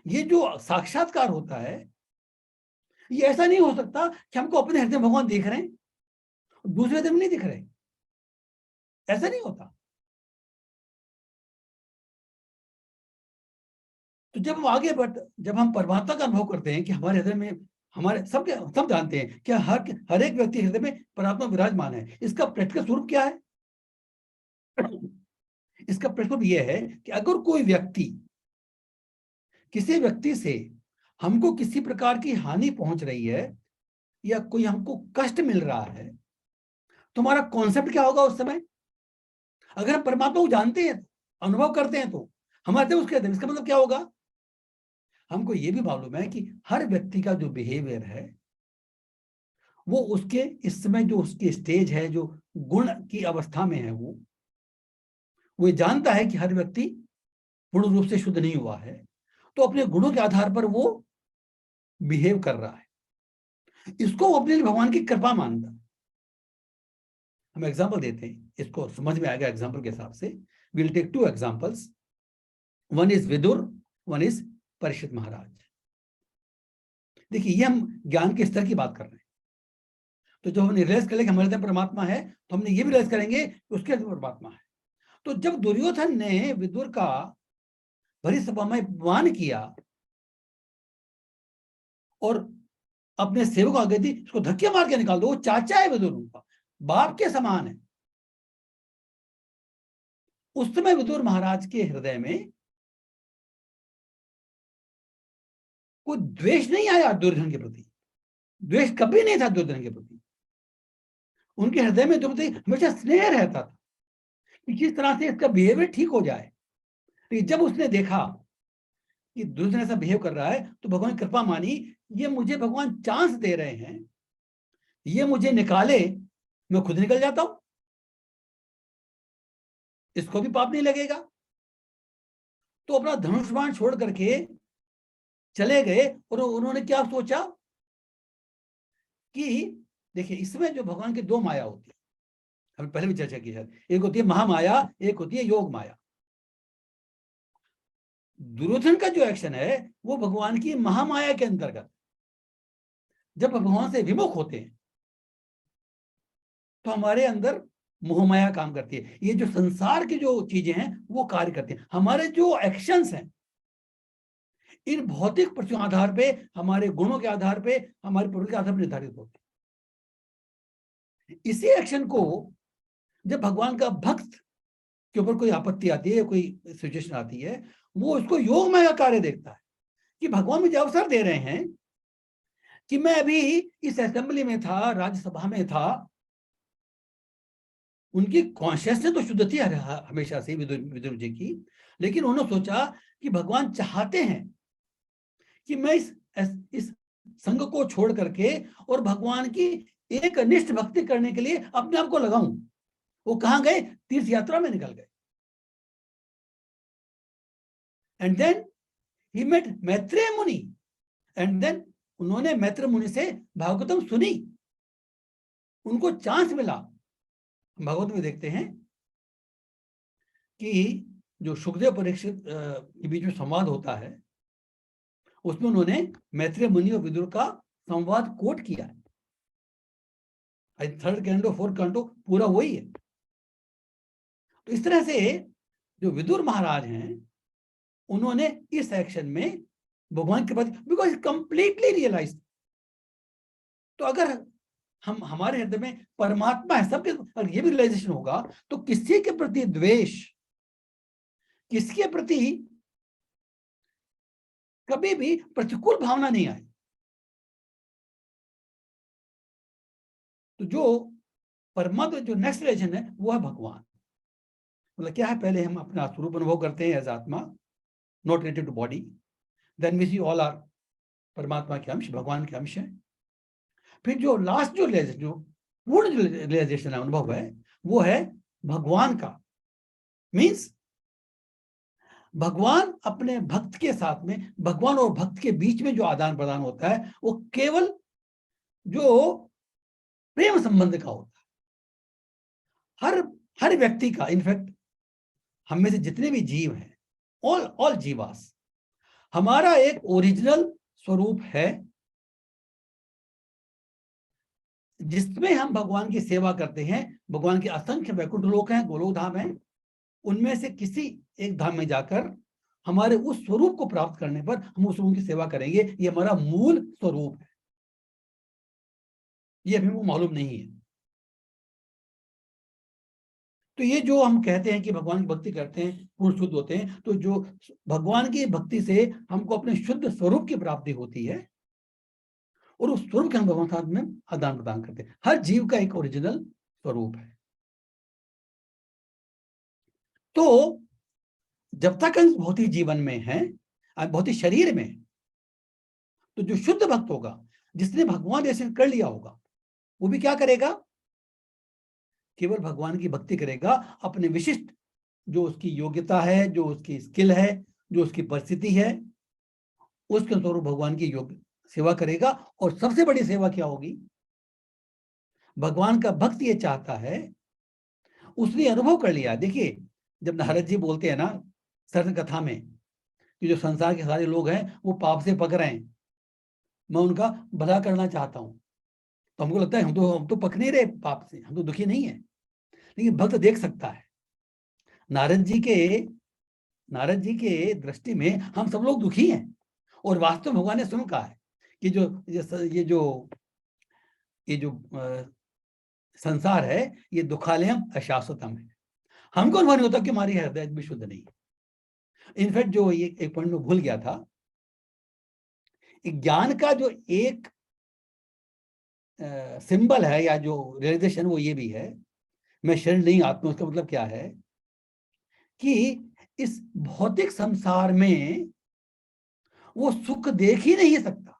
ये जो साक्षात्कार होता है ये ऐसा नहीं हो सकता कि हमको अपने हृदय में भगवान देख रहे हैं, दूसरे हृदय में नहीं दिख रहे, ऐसा नहीं होता। तो जब हम आगे जब हम परमात्मा का अनुभव करते हैं कि हमारे हृदय में, हमारे सब जानते हैं कि हर एक व्यक्ति हृदय में परमात्मा विराजमान है। इसका प्रैक्टिकल स्वरूप क्या है? इसका प्रश्न यह है कि अगर कोई व्यक्ति, किसी व्यक्ति से हमको किसी प्रकार की हानि पहुंच रही है या कोई हमको कष्ट मिल रहा है, तो हमारा कॉन्सेप्ट क्या होगा उस समय? अगर हम परमात्मा को जानते हैं, अनुभव करते हैं, तो हमारे उसके हृदय, इसका मतलब क्या होगा? हमको ये भी मालूम है कि हर व्यक्ति का जो बिहेवियर है वो उसके इस समय जो उसकी स्टेज है, जो गुण की अवस्था में है, वो जानता है कि हर व्यक्ति पूर्ण रूप से शुद्ध नहीं हुआ है, तो अपने गुणों के आधार पर वो बिहेव कर रहा है। इसको वो अपने लिए भगवान की कृपा मानता है। हम एग्जांपल देते हैं, इसको समझ में आएगा एग्जांपल के हिसाब से। Will take 2 examples, one is Vidur, one is Parikshit Maharaj. देखिए, ये हम ज्ञान के स्तर की बात कर रहे हैं। तो जब हम रियलाइज कर लेंगे हमारे अंदर परमात्मा है, तो हमने ये भी रियलाइज करेंगे कि उसके अंदर परमात्मा है। तो जब दुर्योधन ने विदुर का भरी सभा में अपमान किया और अपने सेवक आगे थी, इसको धक्के मार के निकाल दो, वो चाचा है विदुर, उनका बाप के समान है। उस समय विदुर महाराज के हृदय में कोई द्वेष नहीं आया दुर्योधन के प्रति, द्वेष कभी नहीं था दुर्योधन के प्रति। उनके हृदय में दुर्योधन हमेशा स्नेह रहता था कि किस तरह से इसका बिहेवियर ठीक हो जाए। तो जब उसने देखा कि दुर्योधन ऐसा बिहेव कर रहा है, तो भगवान की कृपा मानी, ये मुझे भगवान चांस दे रहे हैं, ये मुझे निकाले, मैं खुद निकल जाता हूं, इसको भी पाप नहीं लगेगा। तो अपना धनुष बाण छोड़ करके चले गए। और उन्होंने क्या सोचा कि देखिए, इसमें जो भगवान की 2 माया होती है, हमने पहले भी चर्चा की है, एक होती है महामाया, एक होती है योग माया। दुर्योधन का जो एक्शन है वो भगवान की महामाया के अंतर्गत, जब भगवान से विमुख होते हैं तो हमारे अंदर मोहमाया काम करती है। ये जो संसार की जो चीजें हैं वो कार्य करती हैं। हमारे जो एक्शंस हैं इन भौतिक परिस्थितियों के आधार पे, हमारे गुणों के आधार पे, हमारे प्रवृत्ति के आधार पर निर्धारित होते हैं। इसी एक्शन को जब भगवान का भक्त के ऊपर कोई आपत्ति आती है, कोई सिचुएशन आती है, वो उसको योगमय का कार्य देखता है कि भगवान मुझे अवसर दे रहे हैं कि मैं अभी इस असेंबली में था, राज्यसभा में था, उनकी कॉन्शियसनेस तो शुद्ध थी हमेशा से विदुर जी की, लेकिन उन्होंने सोचा कि भगवान चाहते हैं कि मैं इस संघ को छोड़ करके और भगवान की एक निष्ठ भक्ति करने के लिए अपने आप को लगाऊं। वो कहां गए? तीर्थ यात्रा में निकल गए। And then he met Maitreya Muni, and then उन्होंने मैत्रेय मुनि से भागवतम सुनी, उनको चांस मिला। भागवत में देखते हैं कि जो सुखदेव परीक्षित के बीच में संवाद होता है, उसमें उन्होंने मैत्रेय मुनि और विदुर का संवाद कोट किया है। 3rd कैंटो 4th कैंटो पूरा वही है। तो इस तरह से जो विदुर महाराज हैं उन्होंने इस एक्शन में भगवान के प्रति, बिकॉज कंप्लीटली रियलाइज। तो अगर हम हमारे हृदय में परमात्मा है सबके, अगर ये भी रियलाइजेशन होगा तो किसी के प्रति द्वेष, किसके प्रति कभी भी प्रतिकूल भावना नहीं आई। तो जो परमात्मा जो नेक्स्ट रिलेशन है वो है भगवान। मतलब क्या है, पहले हम अपना स्वरूप अनुभव करते हैं एज आत्मा, not related to body, then we see all are परमात्मा के अंश, भगवान के अंश है। फिर जो लास्ट जो रिलेशन, जो पूर्ण रियलाइजेशन है, अनुभव है, वो है भगवान का। मीन्स भगवान अपने भक्त के साथ में, भगवान और भक्त के बीच में जो आदान प्रदान होता है वो केवल जो प्रेम संबंध का होता है। हर व्यक्ति का, इनफैक्ट हम में से जितने भी जीव हैं, ऑल जीवास, हमारा एक ओरिजिनल स्वरूप है जिसमें हम भगवान की सेवा करते हैं। भगवान के असंख्य वैकुंठ लोक हैं, गोलोक धाम हैं, उनमें से किसी एक धाम में जाकर हमारे उस स्वरूप को प्राप्त करने पर हम उस स्वरूप की सेवा करेंगे। ये हमारा मूल स्वरूप है, ये अभी वो मालूम नहीं है। तो ये जो हम कहते हैं कि भगवान की भक्ति करते हैं पूर्ण शुद्ध होते हैं, तो जो भगवान की भक्ति से हमको अपने शुद्ध स्वरूप की प्राप्ति होती है और उस स्वरूप के हम भगवान साथ में आदान प्रदान करते हैं। हर जीव का एक ओरिजिनल स्वरूप है। तो जब तक हम भौतिक जीवन में हैं, भौतिक शरीर में, तो जो शुद्ध भक्त होगा, जिसने भगवान दर्शन कर लिया होगा, वो भी क्या करेगा? केवल भगवान की भक्ति करेगा। अपने विशिष्ट जो उसकी योग्यता है, जो उसकी स्किल है, जो उसकी परिस्थिति है, उसके अनुसार भगवान की योग सेवा करेगा। और सबसे बड़ी सेवा क्या होगी? भगवान का भक्त ये चाहता है, उसने अनुभव कर लिया। देखिए, जब नारद जी बोलते हैं ना सरल कथा में कि जो संसार के सारे लोग हैं वो पाप से पक रहे हैं, मैं उनका भला करना चाहता हूं, तो हमको लगता है हम तो पक नहीं रहे पाप से, हम तो दुखी नहीं है। लेकिन भक्त देख सकता है, नारद जी के दृष्टि में हम सब लोग दुखी हैं। और वास्तव में भगवान ने स्वयं कहा है कि ये जो संसार है ये दुखालयम अशाश्वतम है। हमको अनुभव नहीं होता कि हमारी हृदय भी शुद्ध नहीं है। इनफैक्ट जो ये एक पॉइंट में भूल गया था, ज्ञान का जो एक सिंबल है या जो रियलाइजेशन, वो ये भी है, मैं शरीर नहीं आत्मा। उसका मतलब क्या है कि इस भौतिक संसार में वो सुख देख ही नहीं सकता।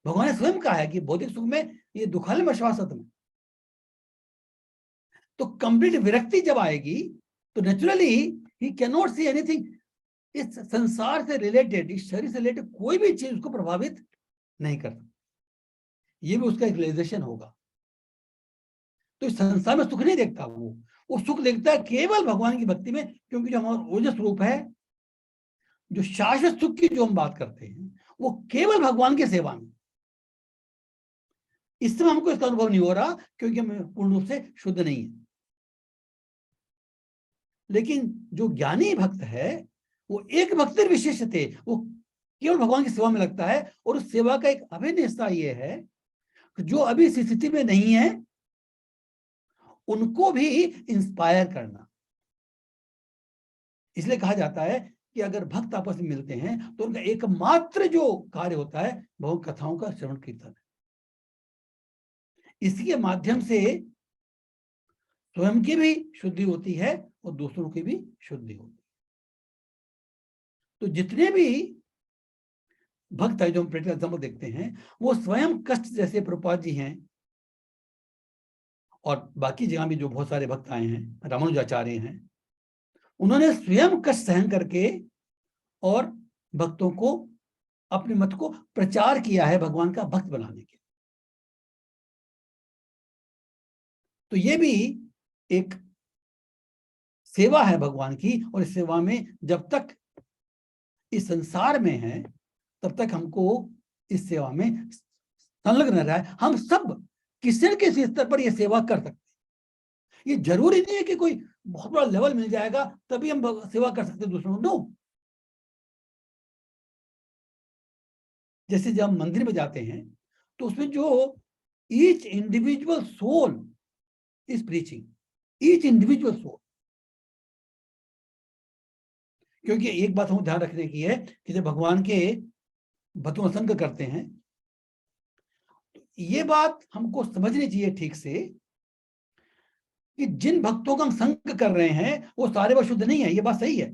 भगवान ने स्वयं कहा है कि भौतिक सुख में ये दुखालय अश्वासतम। तो कंप्लीट विरक्ति जब आएगी तो naturally he can not see anything. इस संसार से रिलेटेड, इस शरीर से रिलेटेड कोई भी चीज उसको प्रभावित नहीं कर सकती। ये भी उसका एक रियलाइजेशन होगा। तो इस संसार में सुख नहीं देखता वो सुख देखता है केवल भगवान की भक्ति में। क्योंकि जो हमारा ओजस रूप है, जो शाश्वत सुख की जो हम बात करते हैं, वो केवल भगवान की सेवा में। इस समय हमको इसका अनुभव नहीं हो रहा क्योंकि हम पूर्ण रूप से शुद्ध नहीं है। लेकिन जो ज्ञानी भक्त है वो एक भक्त विशेष थे, वो केवल भगवान की सेवा में लगता है। और उस सेवा का एक अभिन्न हिस्सा ये है कि जो अभी इस स्थिति में नहीं है उनको भी इंस्पायर करना। इसलिए कहा जाता है कि अगर भक्त आपस में मिलते हैं तो उनका एकमात्र जो कार्य होता है वो कथाओं का श्रवण कीर्तन है। इसके माध्यम से स्वयं की भी शुद्धि होती है और दूसरों की भी शुद्धि होती है। तो जितने भी भक्त है जो हम प्रैक्टिकल एग्जाम्पल देखते हैं, वो स्वयं कष्ट, जैसे प्रभुपाद जी हैं और बाकी जगह भी जो बहुत सारे भक्त आए हैं, रामानुजाचार्य हैं, उन्होंने स्वयं कष्ट सहन करके और भक्तों को, अपने मत को प्रचार किया है भगवान का भक्त बनाने के। तो ये भी एक सेवा है भगवान की। और इस सेवा में जब तक इस संसार में है तब तक हमको इस सेवा में संलग्न रहा है। हम सब किसी न किसी स्तर पर यह सेवा कर सकते हैं। ये जरूरी नहीं है कि कोई बहुत बड़ा लेवल मिल जाएगा तभी हम सेवा कर सकते हैं दूसरों को। नो, जैसे जब हम मंदिर में जाते हैं तो उसमें जो each individual soul is preaching, each individual soul. क्योंकि एक बात हम ध्यान रखने की है कि जब भगवान के भक्तों का संग करते हैं तो ये बात हमको समझनी चाहिए ठीक से कि जिन भक्तों का हम संग कर रहे हैं वो सारे वो शुद्ध नहीं है। ये बात सही है।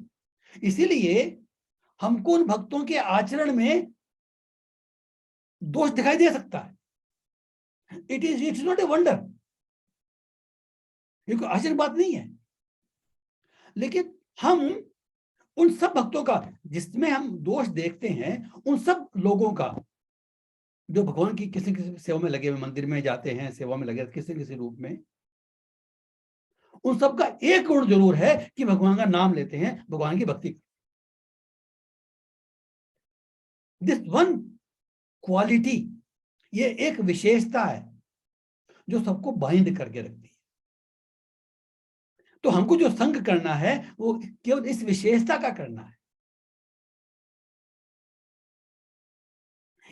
इसीलिए हमको उन भक्तों के आचरण में दोष दिखाई दे सकता है। इट्स नॉट ए वंडर, ये कोई आश्चर्य बात नहीं है। लेकिन हम उन सब भक्तों का जिसमें हम दोष देखते हैं, उन सब लोगों का जो भगवान की किसी किसी सेवा में लगे हुए, मंदिर में जाते हैं, सेवा में लगे किसी किसी रूप में, उन सब का एक गुण जरूर है कि भगवान का नाम लेते हैं, भगवान की भक्ति। दिस वन क्वालिटी, ये एक विशेषता है जो सबको बाइंड करके रखती है। तो हमको जो संग करना है वो केवल इस विशेषता का करना है।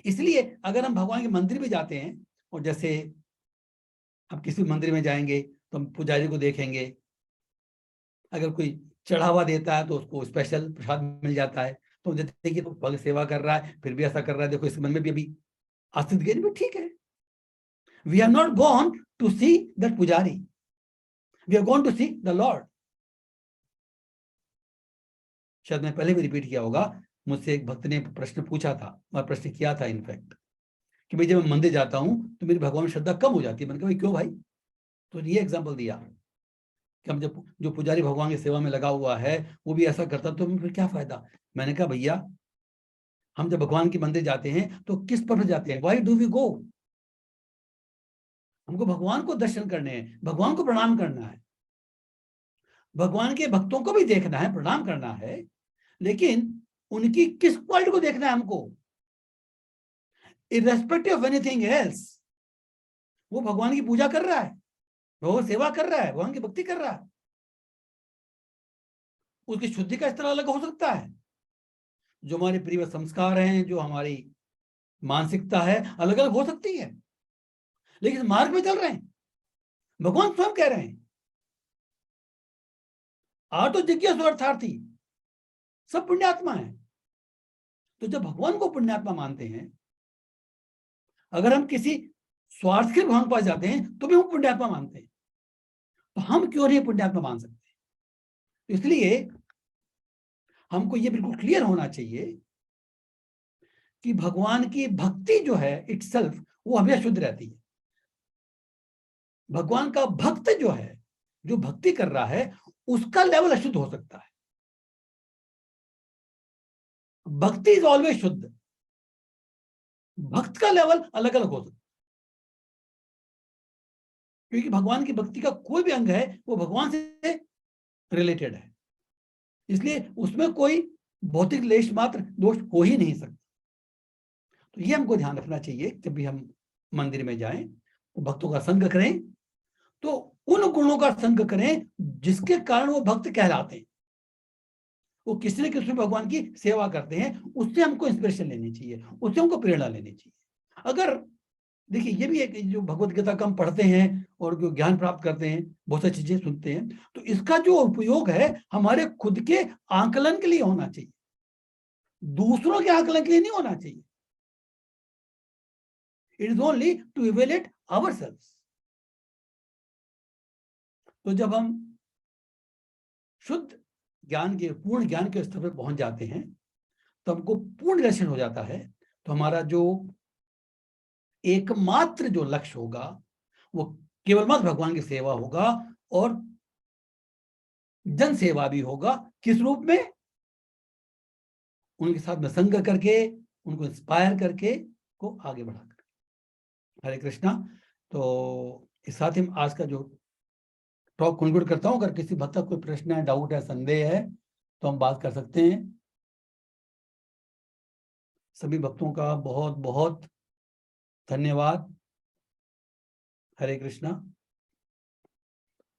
इसलिए अगर हम भगवान के मंदिर में जाते हैं, और जैसे आप किसी मंदिर में जाएंगे तो हम पुजारी को देखेंगे, अगर कोई चढ़ावा देता है तो उसको स्पेशल प्रसाद मिल जाता है, तो देखते कि तो भक्त सेवा कर रहा है फिर भी ऐसा कर रहा है, देखो इस मन में भी अभी आस्तिक ज्ञान भी ठीक है। We are not gone to see that पुजारी, we are gone to see the lord. शायद मैं पहले भी रिपीट किया होगा, मुझसे एक भक्त ने प्रश्न पूछा था, और प्रश्न किया था इनफैक्ट, कि भाई जब मैं मंदिर जाता हूं तो मेरी भगवान में श्रद्धा कम हो जाती है। मैंने कहा भाई क्यों भाई? तो ये एग्जाम्पल दिया कि हम जब जो पुजारी भगवान की सेवा में लगा हुआ है वो भी ऐसा करता तो फिर क्या फायदा? मैंने कहा भैया, हम जब भगवान के मंदिर जाते हैं तो किस पर्पस जाते हैं? Why do we go? हमको भगवान को दर्शन करने हैं, भगवान को प्रणाम करना है, भगवान के भक्तों को भी देखना है, प्रणाम करना है, लेकिन उनकी किस क्वालिटी को देखना है हमको, इर्रेस्पेक्टिव ऑफ एनीथिंग एल्स। वो भगवान की पूजा कर रहा है, वो सेवा कर रहा है, भगवान की भक्ति कर रहा है, उसकी शुद्धि का स्तर अलग हो सकता है, जो हमारे प्रीवियस संस्कार हैं, जो हमारी मानसिकता है, अलग अलग हो सकती है, लेकिन मार्ग में चल रहे हैं। भगवान स्वयं कह रहे हैं, आतो जिज्ञासु अर्थार्थी सब पुण्यात्मा है। तो जब भगवान को पुण्यात्मा मानते हैं, अगर हम किसी स्वार्थ के भगवान के पास जाते हैं तो भी हम पुण्यात्मा मानते हैं, तो हम क्यों नहीं पुण्यात्मा मान सकते? इसलिए हमको ये बिल्कुल क्लियर होना चाहिए कि भगवान की भक्ति जो है इटसेल्फ वो हमेशा शुद्ध रहती है। भगवान का भक्त जो है, जो भक्ति कर रहा है, उसका लेवल अशुद्ध हो सकता है। भक्ति इज ऑलवेज शुद्ध, भक्त का लेवल अलग अलग हो सकता है, क्योंकि भगवान की भक्ति का कोई भी अंग है वो भगवान से रिलेटेड है, इसलिए उसमें कोई भौतिक लेश मात्र दोष हो ही नहीं सकता। तो ये हमको ध्यान रखना चाहिए, जब भी हम मंदिर में जाएं तो भक्तों का संग करें तो उन गुणों का संग करें जिसके कारण वो भक्त कहलाते हैं। वो किसी न किसी भगवान की सेवा करते हैं, उससे हमको इंस्पिरेशन लेनी चाहिए, उससे हमको प्रेरणा लेनी चाहिए। अगर देखिए, ये भी एक जो भगवत गीता कम पढ़ते हैं और जो ज्ञान प्राप्त करते हैं, बहुत सारी चीजें सुनते हैं, तो इसका जो उपयोग है हमारे खुद के आकलन के लिए होना चाहिए, दूसरों के आकलन के लिए नहीं होना चाहिए। It is only to evaluate ourselves. तो जब हम शुद्ध ज्ञान के, पूर्ण ज्ञान के स्तर पर पहुंच जाते हैं, तो हमको पूर्ण दर्शन हो जाता है। तो हमारा जो एकमात्र जो लक्ष्य होगा वो केवल मात्र भगवान की सेवा होगा, और जन सेवा भी होगा। किस रूप में? उनके साथ में संग करके, उनको इंस्पायर करके, को आगे बढ़ाकर। हरे कृष्णा। तो इस साथ ही हम आज का जो टॉक कंक्लूड करता हूं। अगर किसी भक्त का कोई प्रश्न है, डाउट है, संदेह है, तो हम बात कर सकते हैं। सभी भक्तों का बहुत बहुत धन्यवाद। हरे कृष्णा।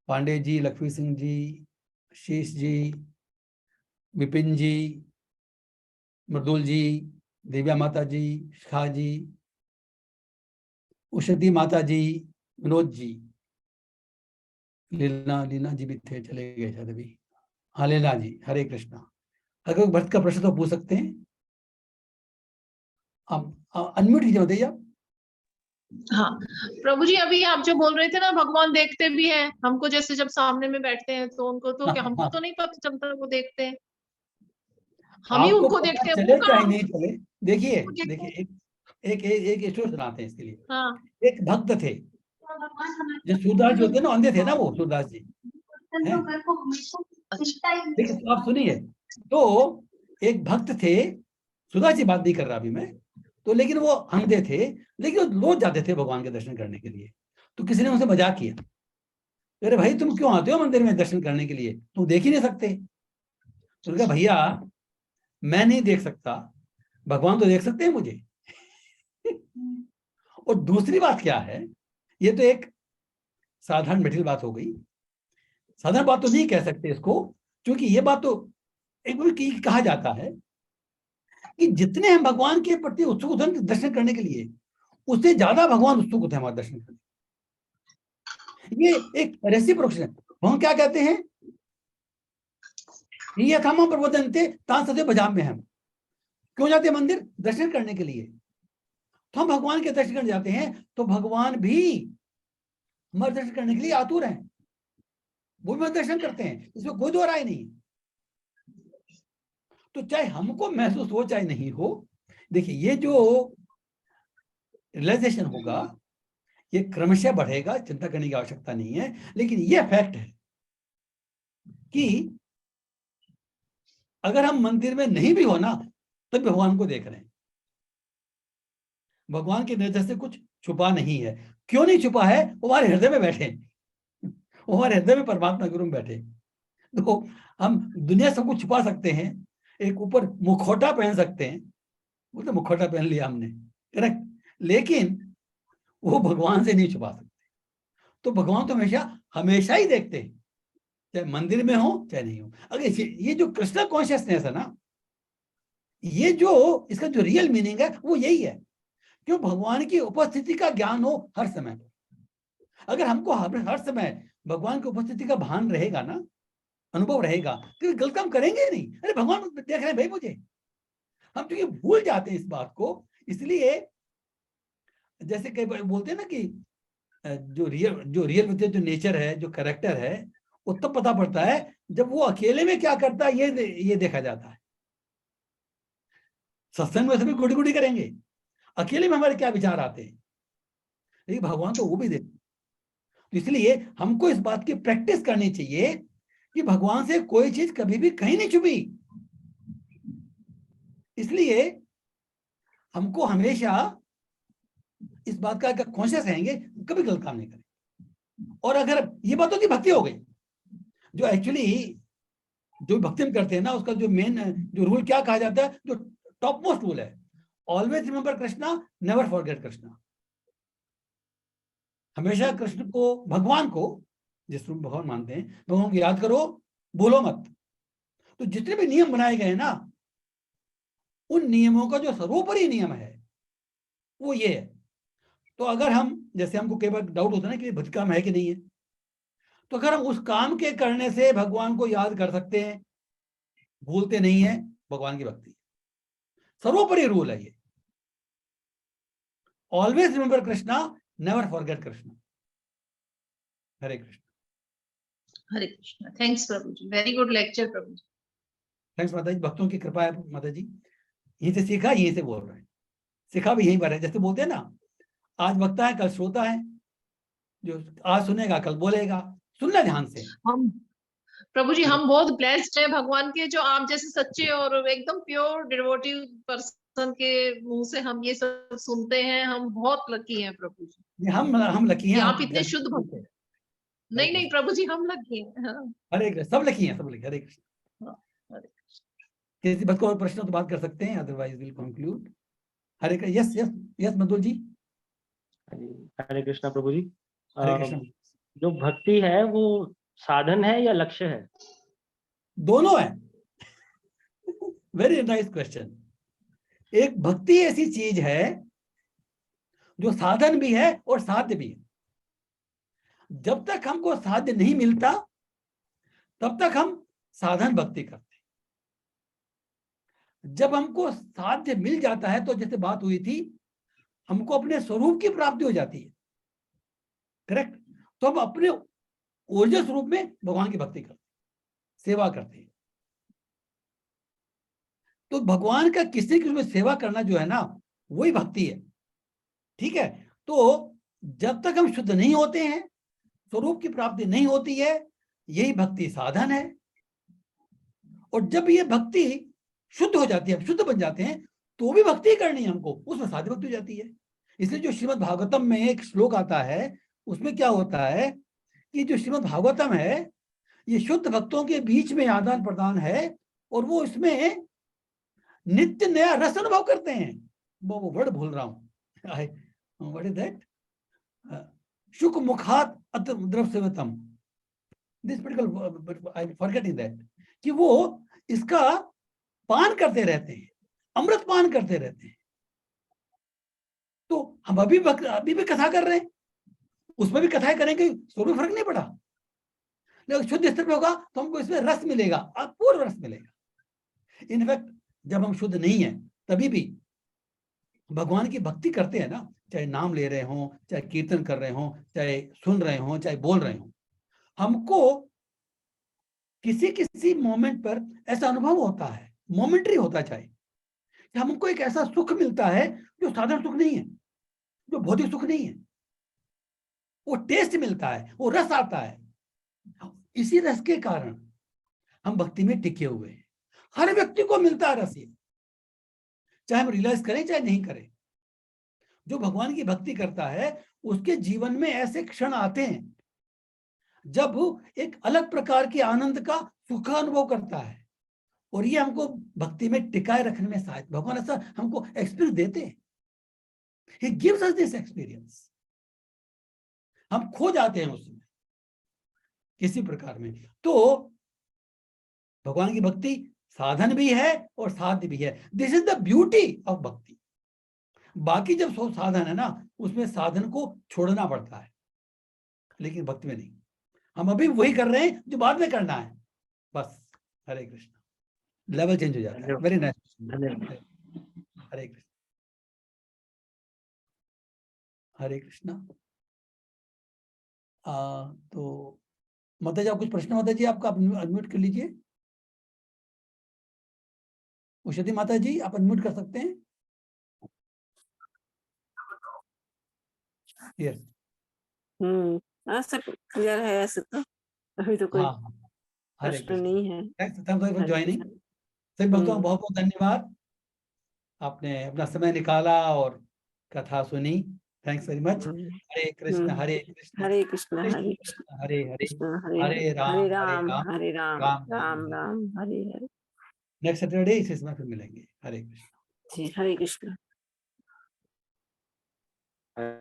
पांडे जी, लक्ष्मी सिंह जी, शीश जी, विपिन जी, मृदुल जी, दिव्या माता जी, शिखा जी, उषति माता जी, विनोद जी, लीना जी भी थे, चले गए शायद अभी। हाँ, लीना जी। हरे कृष्णा। अगर कोई भक्त का प्रश्न तो पूछ सकते हैं आप। अनम्यूट कीजिए, बताइए आप। हाँ प्रभु जी, अभी आप जो बोल रहे थे ना, भगवान देखते भी हैं हमको, जैसे जब सामने में बैठते हैं तो उनको तो क्या हमको तो नहीं पता चलता वो देखते हैं, हम ही आपको उनको पता देखते हैं। चले वो चाहे काम नहीं चले, देखिए देखिए, एक स्टोरी सुनाते हैं इसके लिए। हाँ। एक भक्त थे, जो सूरदास जी होते हैं ना, अंधे थे ना वो सूरदास जी हैं। देखिए तो आप सुनिए, तो एक भक्त थे, सूरदास जी बात नहीं कर रहा अभी मैं, तो लेकिन वो अंधे थे, लेकिन वो रोज जाते थे भगवान के दर्शन करने के लिए। तो किसी ने उनसे मजाक किया, अरे भाई तुम क्यों आते हो मंदिर में दर्शन करने के लिए, तुम देख ही नहीं सकते। तो उन्होंने कहा भैया मैं नहीं देख सकता, भगवान तो देख सकते हैं मुझे। और दूसरी बात क्या है, ये तो एक साधारण मिडिल बात हो गई, साधारण बात तो नहीं कह सकते इसको, क्योंकि ये बात तो एक बार कहा जाता है कि जितने हम भगवान के प्रति उत्सुक हैं दर्शन करने के लिए, उससे ज्यादा भगवान उत्सुक होते हैं हमारे दर्शन करने। ये एक रेसिप्रोकेशन है। हम क्या कहते हैं, ये हम प्रबोधनते तां सदैव भजाम में हम क्यों जाते हैं मंदिर दर्शन करने के लिए, तो हम भगवान के दर्शन करने जाते हैं, तो भगवान भी हमारे दर्शन करने के लिए आतुर हैं, वो भी दर्शन करते हैं, इसमें कोई दो राय नहीं। तो चाहे हमको महसूस हो चाहे नहीं हो, देखिए ये जो रियलाइजेशन होगा ये क्रमशः बढ़ेगा, चिंता करने की आवश्यकता नहीं है। लेकिन ये फैक्ट है कि अगर हम मंदिर में नहीं भी हो ना, तो भगवान को देख रहे हैं। भगवान की नजर से कुछ छुपा नहीं है। क्यों नहीं छुपा है, वो हमारे हृदय में बैठे, वो हमारे हृदय में परमात्मा के रूप में बैठे। तो हम दुनिया सब कुछ छुपा सकते हैं, एक ऊपर मुखौटा पहन सकते हैं, वो तो मुखौटा पहन लिया हमने, करेक्ट, लेकिन वो भगवान से नहीं छुपा सकते। तो भगवान तो हमेशा हमेशा ही देखते हैं, चाहे मंदिर में हो चाहे नहीं हो। अगर ये जो कृष्ण कॉन्शियसनेस है ना, ये जो इसका जो रियल मीनिंग है वो यही है, क्यों भगवान की उपस्थिति का ज्ञान हो हर समय। अगर हमको हर समय भगवान की उपस्थिति का भान रहेगा ना, अनुभव रहेगा, तो गलत काम करेंगे नहीं। अरे भगवान देख रहे हैं भाई मुझे, हम क्योंकि भूल जाते हैं इस बात को। इसलिए जैसे कई बार बोलते हैं ना कि जो रियल विद जो नेचर है, जो कैरेक्टर है, वो तब पता पड़ता है जब वो अकेले में क्या करता है ये देखा जाता है। सत्संग में सभी गुड़ी गुड़ी करेंगे, अकेले में हमारे क्या विचार आते हैं, लेकिन भगवान तो वो भी देखते। तो इसलिए हमको इस बात की प्रैक्टिस करनी चाहिए कि भगवान से कोई चीज कभी भी कहीं नहीं छुपी। इसलिए हमको हमेशा इस बात का कॉन्शियस रहेंगे, कभी गलत काम नहीं करेंगे। और अगर ये बात होती भक्ति हो गई, जो एक्चुअली जो भक्ति हम करते हैं ना, उसका जो मेन जो रूल क्या कहा जाता है, जो टॉप मोस्ट रूल है, always remember Krishna, never forget Krishna. हमेशा कृष्ण को, भगवान को, जिस रूप भगवान मानते हैं, भगवान को याद करो, बोलो मत। तो जितने भी नियम बनाए गए ना, उन नियमों का जो सर्वोपरि नियम है वो ये है। तो अगर हम, जैसे हमको कई बार डाउट होता है ना कि भक्ति काम है कि नहीं है, तो अगर हम उस काम के करने से भगवान को याद कर सकते हैं, भूलते नहीं है, भगवान की भक्ति सर्वोपरि रूल है ये। Always remember Krishna, never forget Krishna. Hare Krishna. Hare Krishna. Thanks प्रभु जी, वेरी गुड लेक्चर प्रभु जी। थैंक्स माता जी, भक्तों की कृपा है माता जी, यहीं से सीखा, यहीं से बोल रहे हैं, सीखा भी यहीं पर है। जैसे बोलते हैं ना, आज वक्ता है कल श्रोता है, जो आज सुनेगा कल बोलेगा, सुनना ध्यान से। हम प्रभु जी हम बहुत ब्लेस्ड है भगवान के, जो आप जैसे सच्चे और एकदम प्योर डिवोटिव पर्सन के मुंह से हम ये सब सुनते हैं। हम बहुत लकी हैं प्रभु जी। हम लकी हैं, आप इतने शुद्ध भक्त हैं। नहीं नहीं प्रभु जी, हम लकी हैं। हाँ। हरे कृष्ण, सब लकी हैं, सब लकी। हरे कृष्ण। हरे किसी भक्त को और प्रश्न तो बात कर सकते हैं, otherwise will conclude. Hare Krishna. Yes yes yes Madhur ji. Hare Krishna प्रभु जी। हरे कृष्ण। जो भक्ति है वो साधन है या लक्ष्य है? दोनों है। Very nice question. एक भक्ति ऐसी चीज है जो साधन भी है और साध्य भी है। जब तक हमको साध्य नहीं मिलता तब तक हम साधन भक्ति करते हैं। जब हमको साध्य मिल जाता है, तो जैसे बात हुई थी, हमको अपने स्वरूप की प्राप्ति हो जाती है, करेक्ट, तो हम अपने ओरिजिनल स्वरूप में भगवान की भक्ति करते हैं, सेवा करते हैं। तो भगवान का किसी के रूप में सेवा करना जो है ना, वही भक्ति है। ठीक है, तो जब तक हम शुद्ध नहीं होते हैं, स्वरूप की प्राप्ति नहीं होती है, यही भक्ति साधन है। और जब ये भक्ति शुद्ध हो जाती है, हम शुद्ध बन जाते हैं, तो भी भक्ति करनी है हमको, उसमें साध्य भक्ति हो जाती है। इसलिए जो श्रीमद् भागवतम में एक श्लोक आता है, उसमें क्या होता है कि जो श्रीमद् भागवतम है ये शुद्ध भक्तों के बीच में आदान प्रदान है, और वो इसमें नित्य नया रस अनुभव करते हैं। वो वर्ड भूल रहा हूं, व्हाट इज दैट, शुक मुखात द्रवसेवतम, this particular I forgetting that, कि वो इसका पान करते रहते हैं, अमृत पान करते रहते हैं। तो हम अभी भी कथा कर रहे हैं, उसमें भी कथाएं करेंगे, तो भी फर्क नहीं पड़ा। लेकिन शुद्ध स्तर पे होगा तो हमको इसमें रस मिलेगा, अपूर्व रस मिलेगा। इनफैक्ट जब हम शुद्ध नहीं है तभी भी भगवान की भक्ति करते हैं ना, चाहे नाम ले रहे हों, चाहे कीर्तन कर रहे हों, चाहे सुन रहे हों, चाहे बोल रहे हों, हमको किसी किसी मोमेंट पर ऐसा अनुभव होता है, मोमेंटरी होता चाहे, कि हमको एक ऐसा सुख मिलता है जो साधारण सुख नहीं है, जो भौतिक सुख नहीं है। वो टेस्ट मिलता है, वो रस आता है। इसी रस के कारण हम भक्ति में टिके हुए हैं। हर व्यक्ति को मिलता है रस, ये चाहे हम रियलाइज करें चाहे नहीं करें। जो भगवान की भक्ति करता है उसके जीवन में ऐसे क्षण आते हैं जब एक अलग प्रकार के आनंद का सुख अनुभव करता है, और ये हमको भक्ति में टिकाए रखने में सहायता, भगवान ऐसा हमको एक्सपीरियंस देते हैं। He gives us this experience। हम खो जाते हैं उसमें किसी प्रकार में। तो भगवान की भक्ति साधन भी है और साध्य भी है। This is the beauty of भक्ति। बाकी जब सो साधन है ना, उसमें साधन को छोड़ना पड़ता है, लेकिन भक्ति में नहीं। हम अभी वही कर रहे हैं जो बाद में करना है, बस। हरे कृष्ण, लेवल चेंज हो जाता है। Very nice. हरे कृष्ण, हरे कृष्णा। तो माता जी, आप कुछ प्रश्न, माता जी आपका अनम्यूट कर लीजिए। उषा माता जी आप अनम्यूट कर सकते हैं। यस। हाँ सब क्लियर है ऐसे तो, अभी तो कोई हाँ, हरे प्रश्न कृष्ण। नहीं है। Thanks for joining. हरे सभी भक्तों का बहुत बहुत धन्यवाद, आपने अपना समय निकाला और कथा सुनी। Thanks very much. Hare Krishna, Hare Krishna, Hare Krishna, Krishna Hare Krishna, Hare Hare, Krishna, Hare Hare Hare, Ram, Hare Hare Ram, Ram, Hare Ram, Ram Ram Hare. Ram, Hare Hare. Next Saturday इस इसमें फिर मिलेंगे। हरे कृष्ण। जी हरे कृष्ण।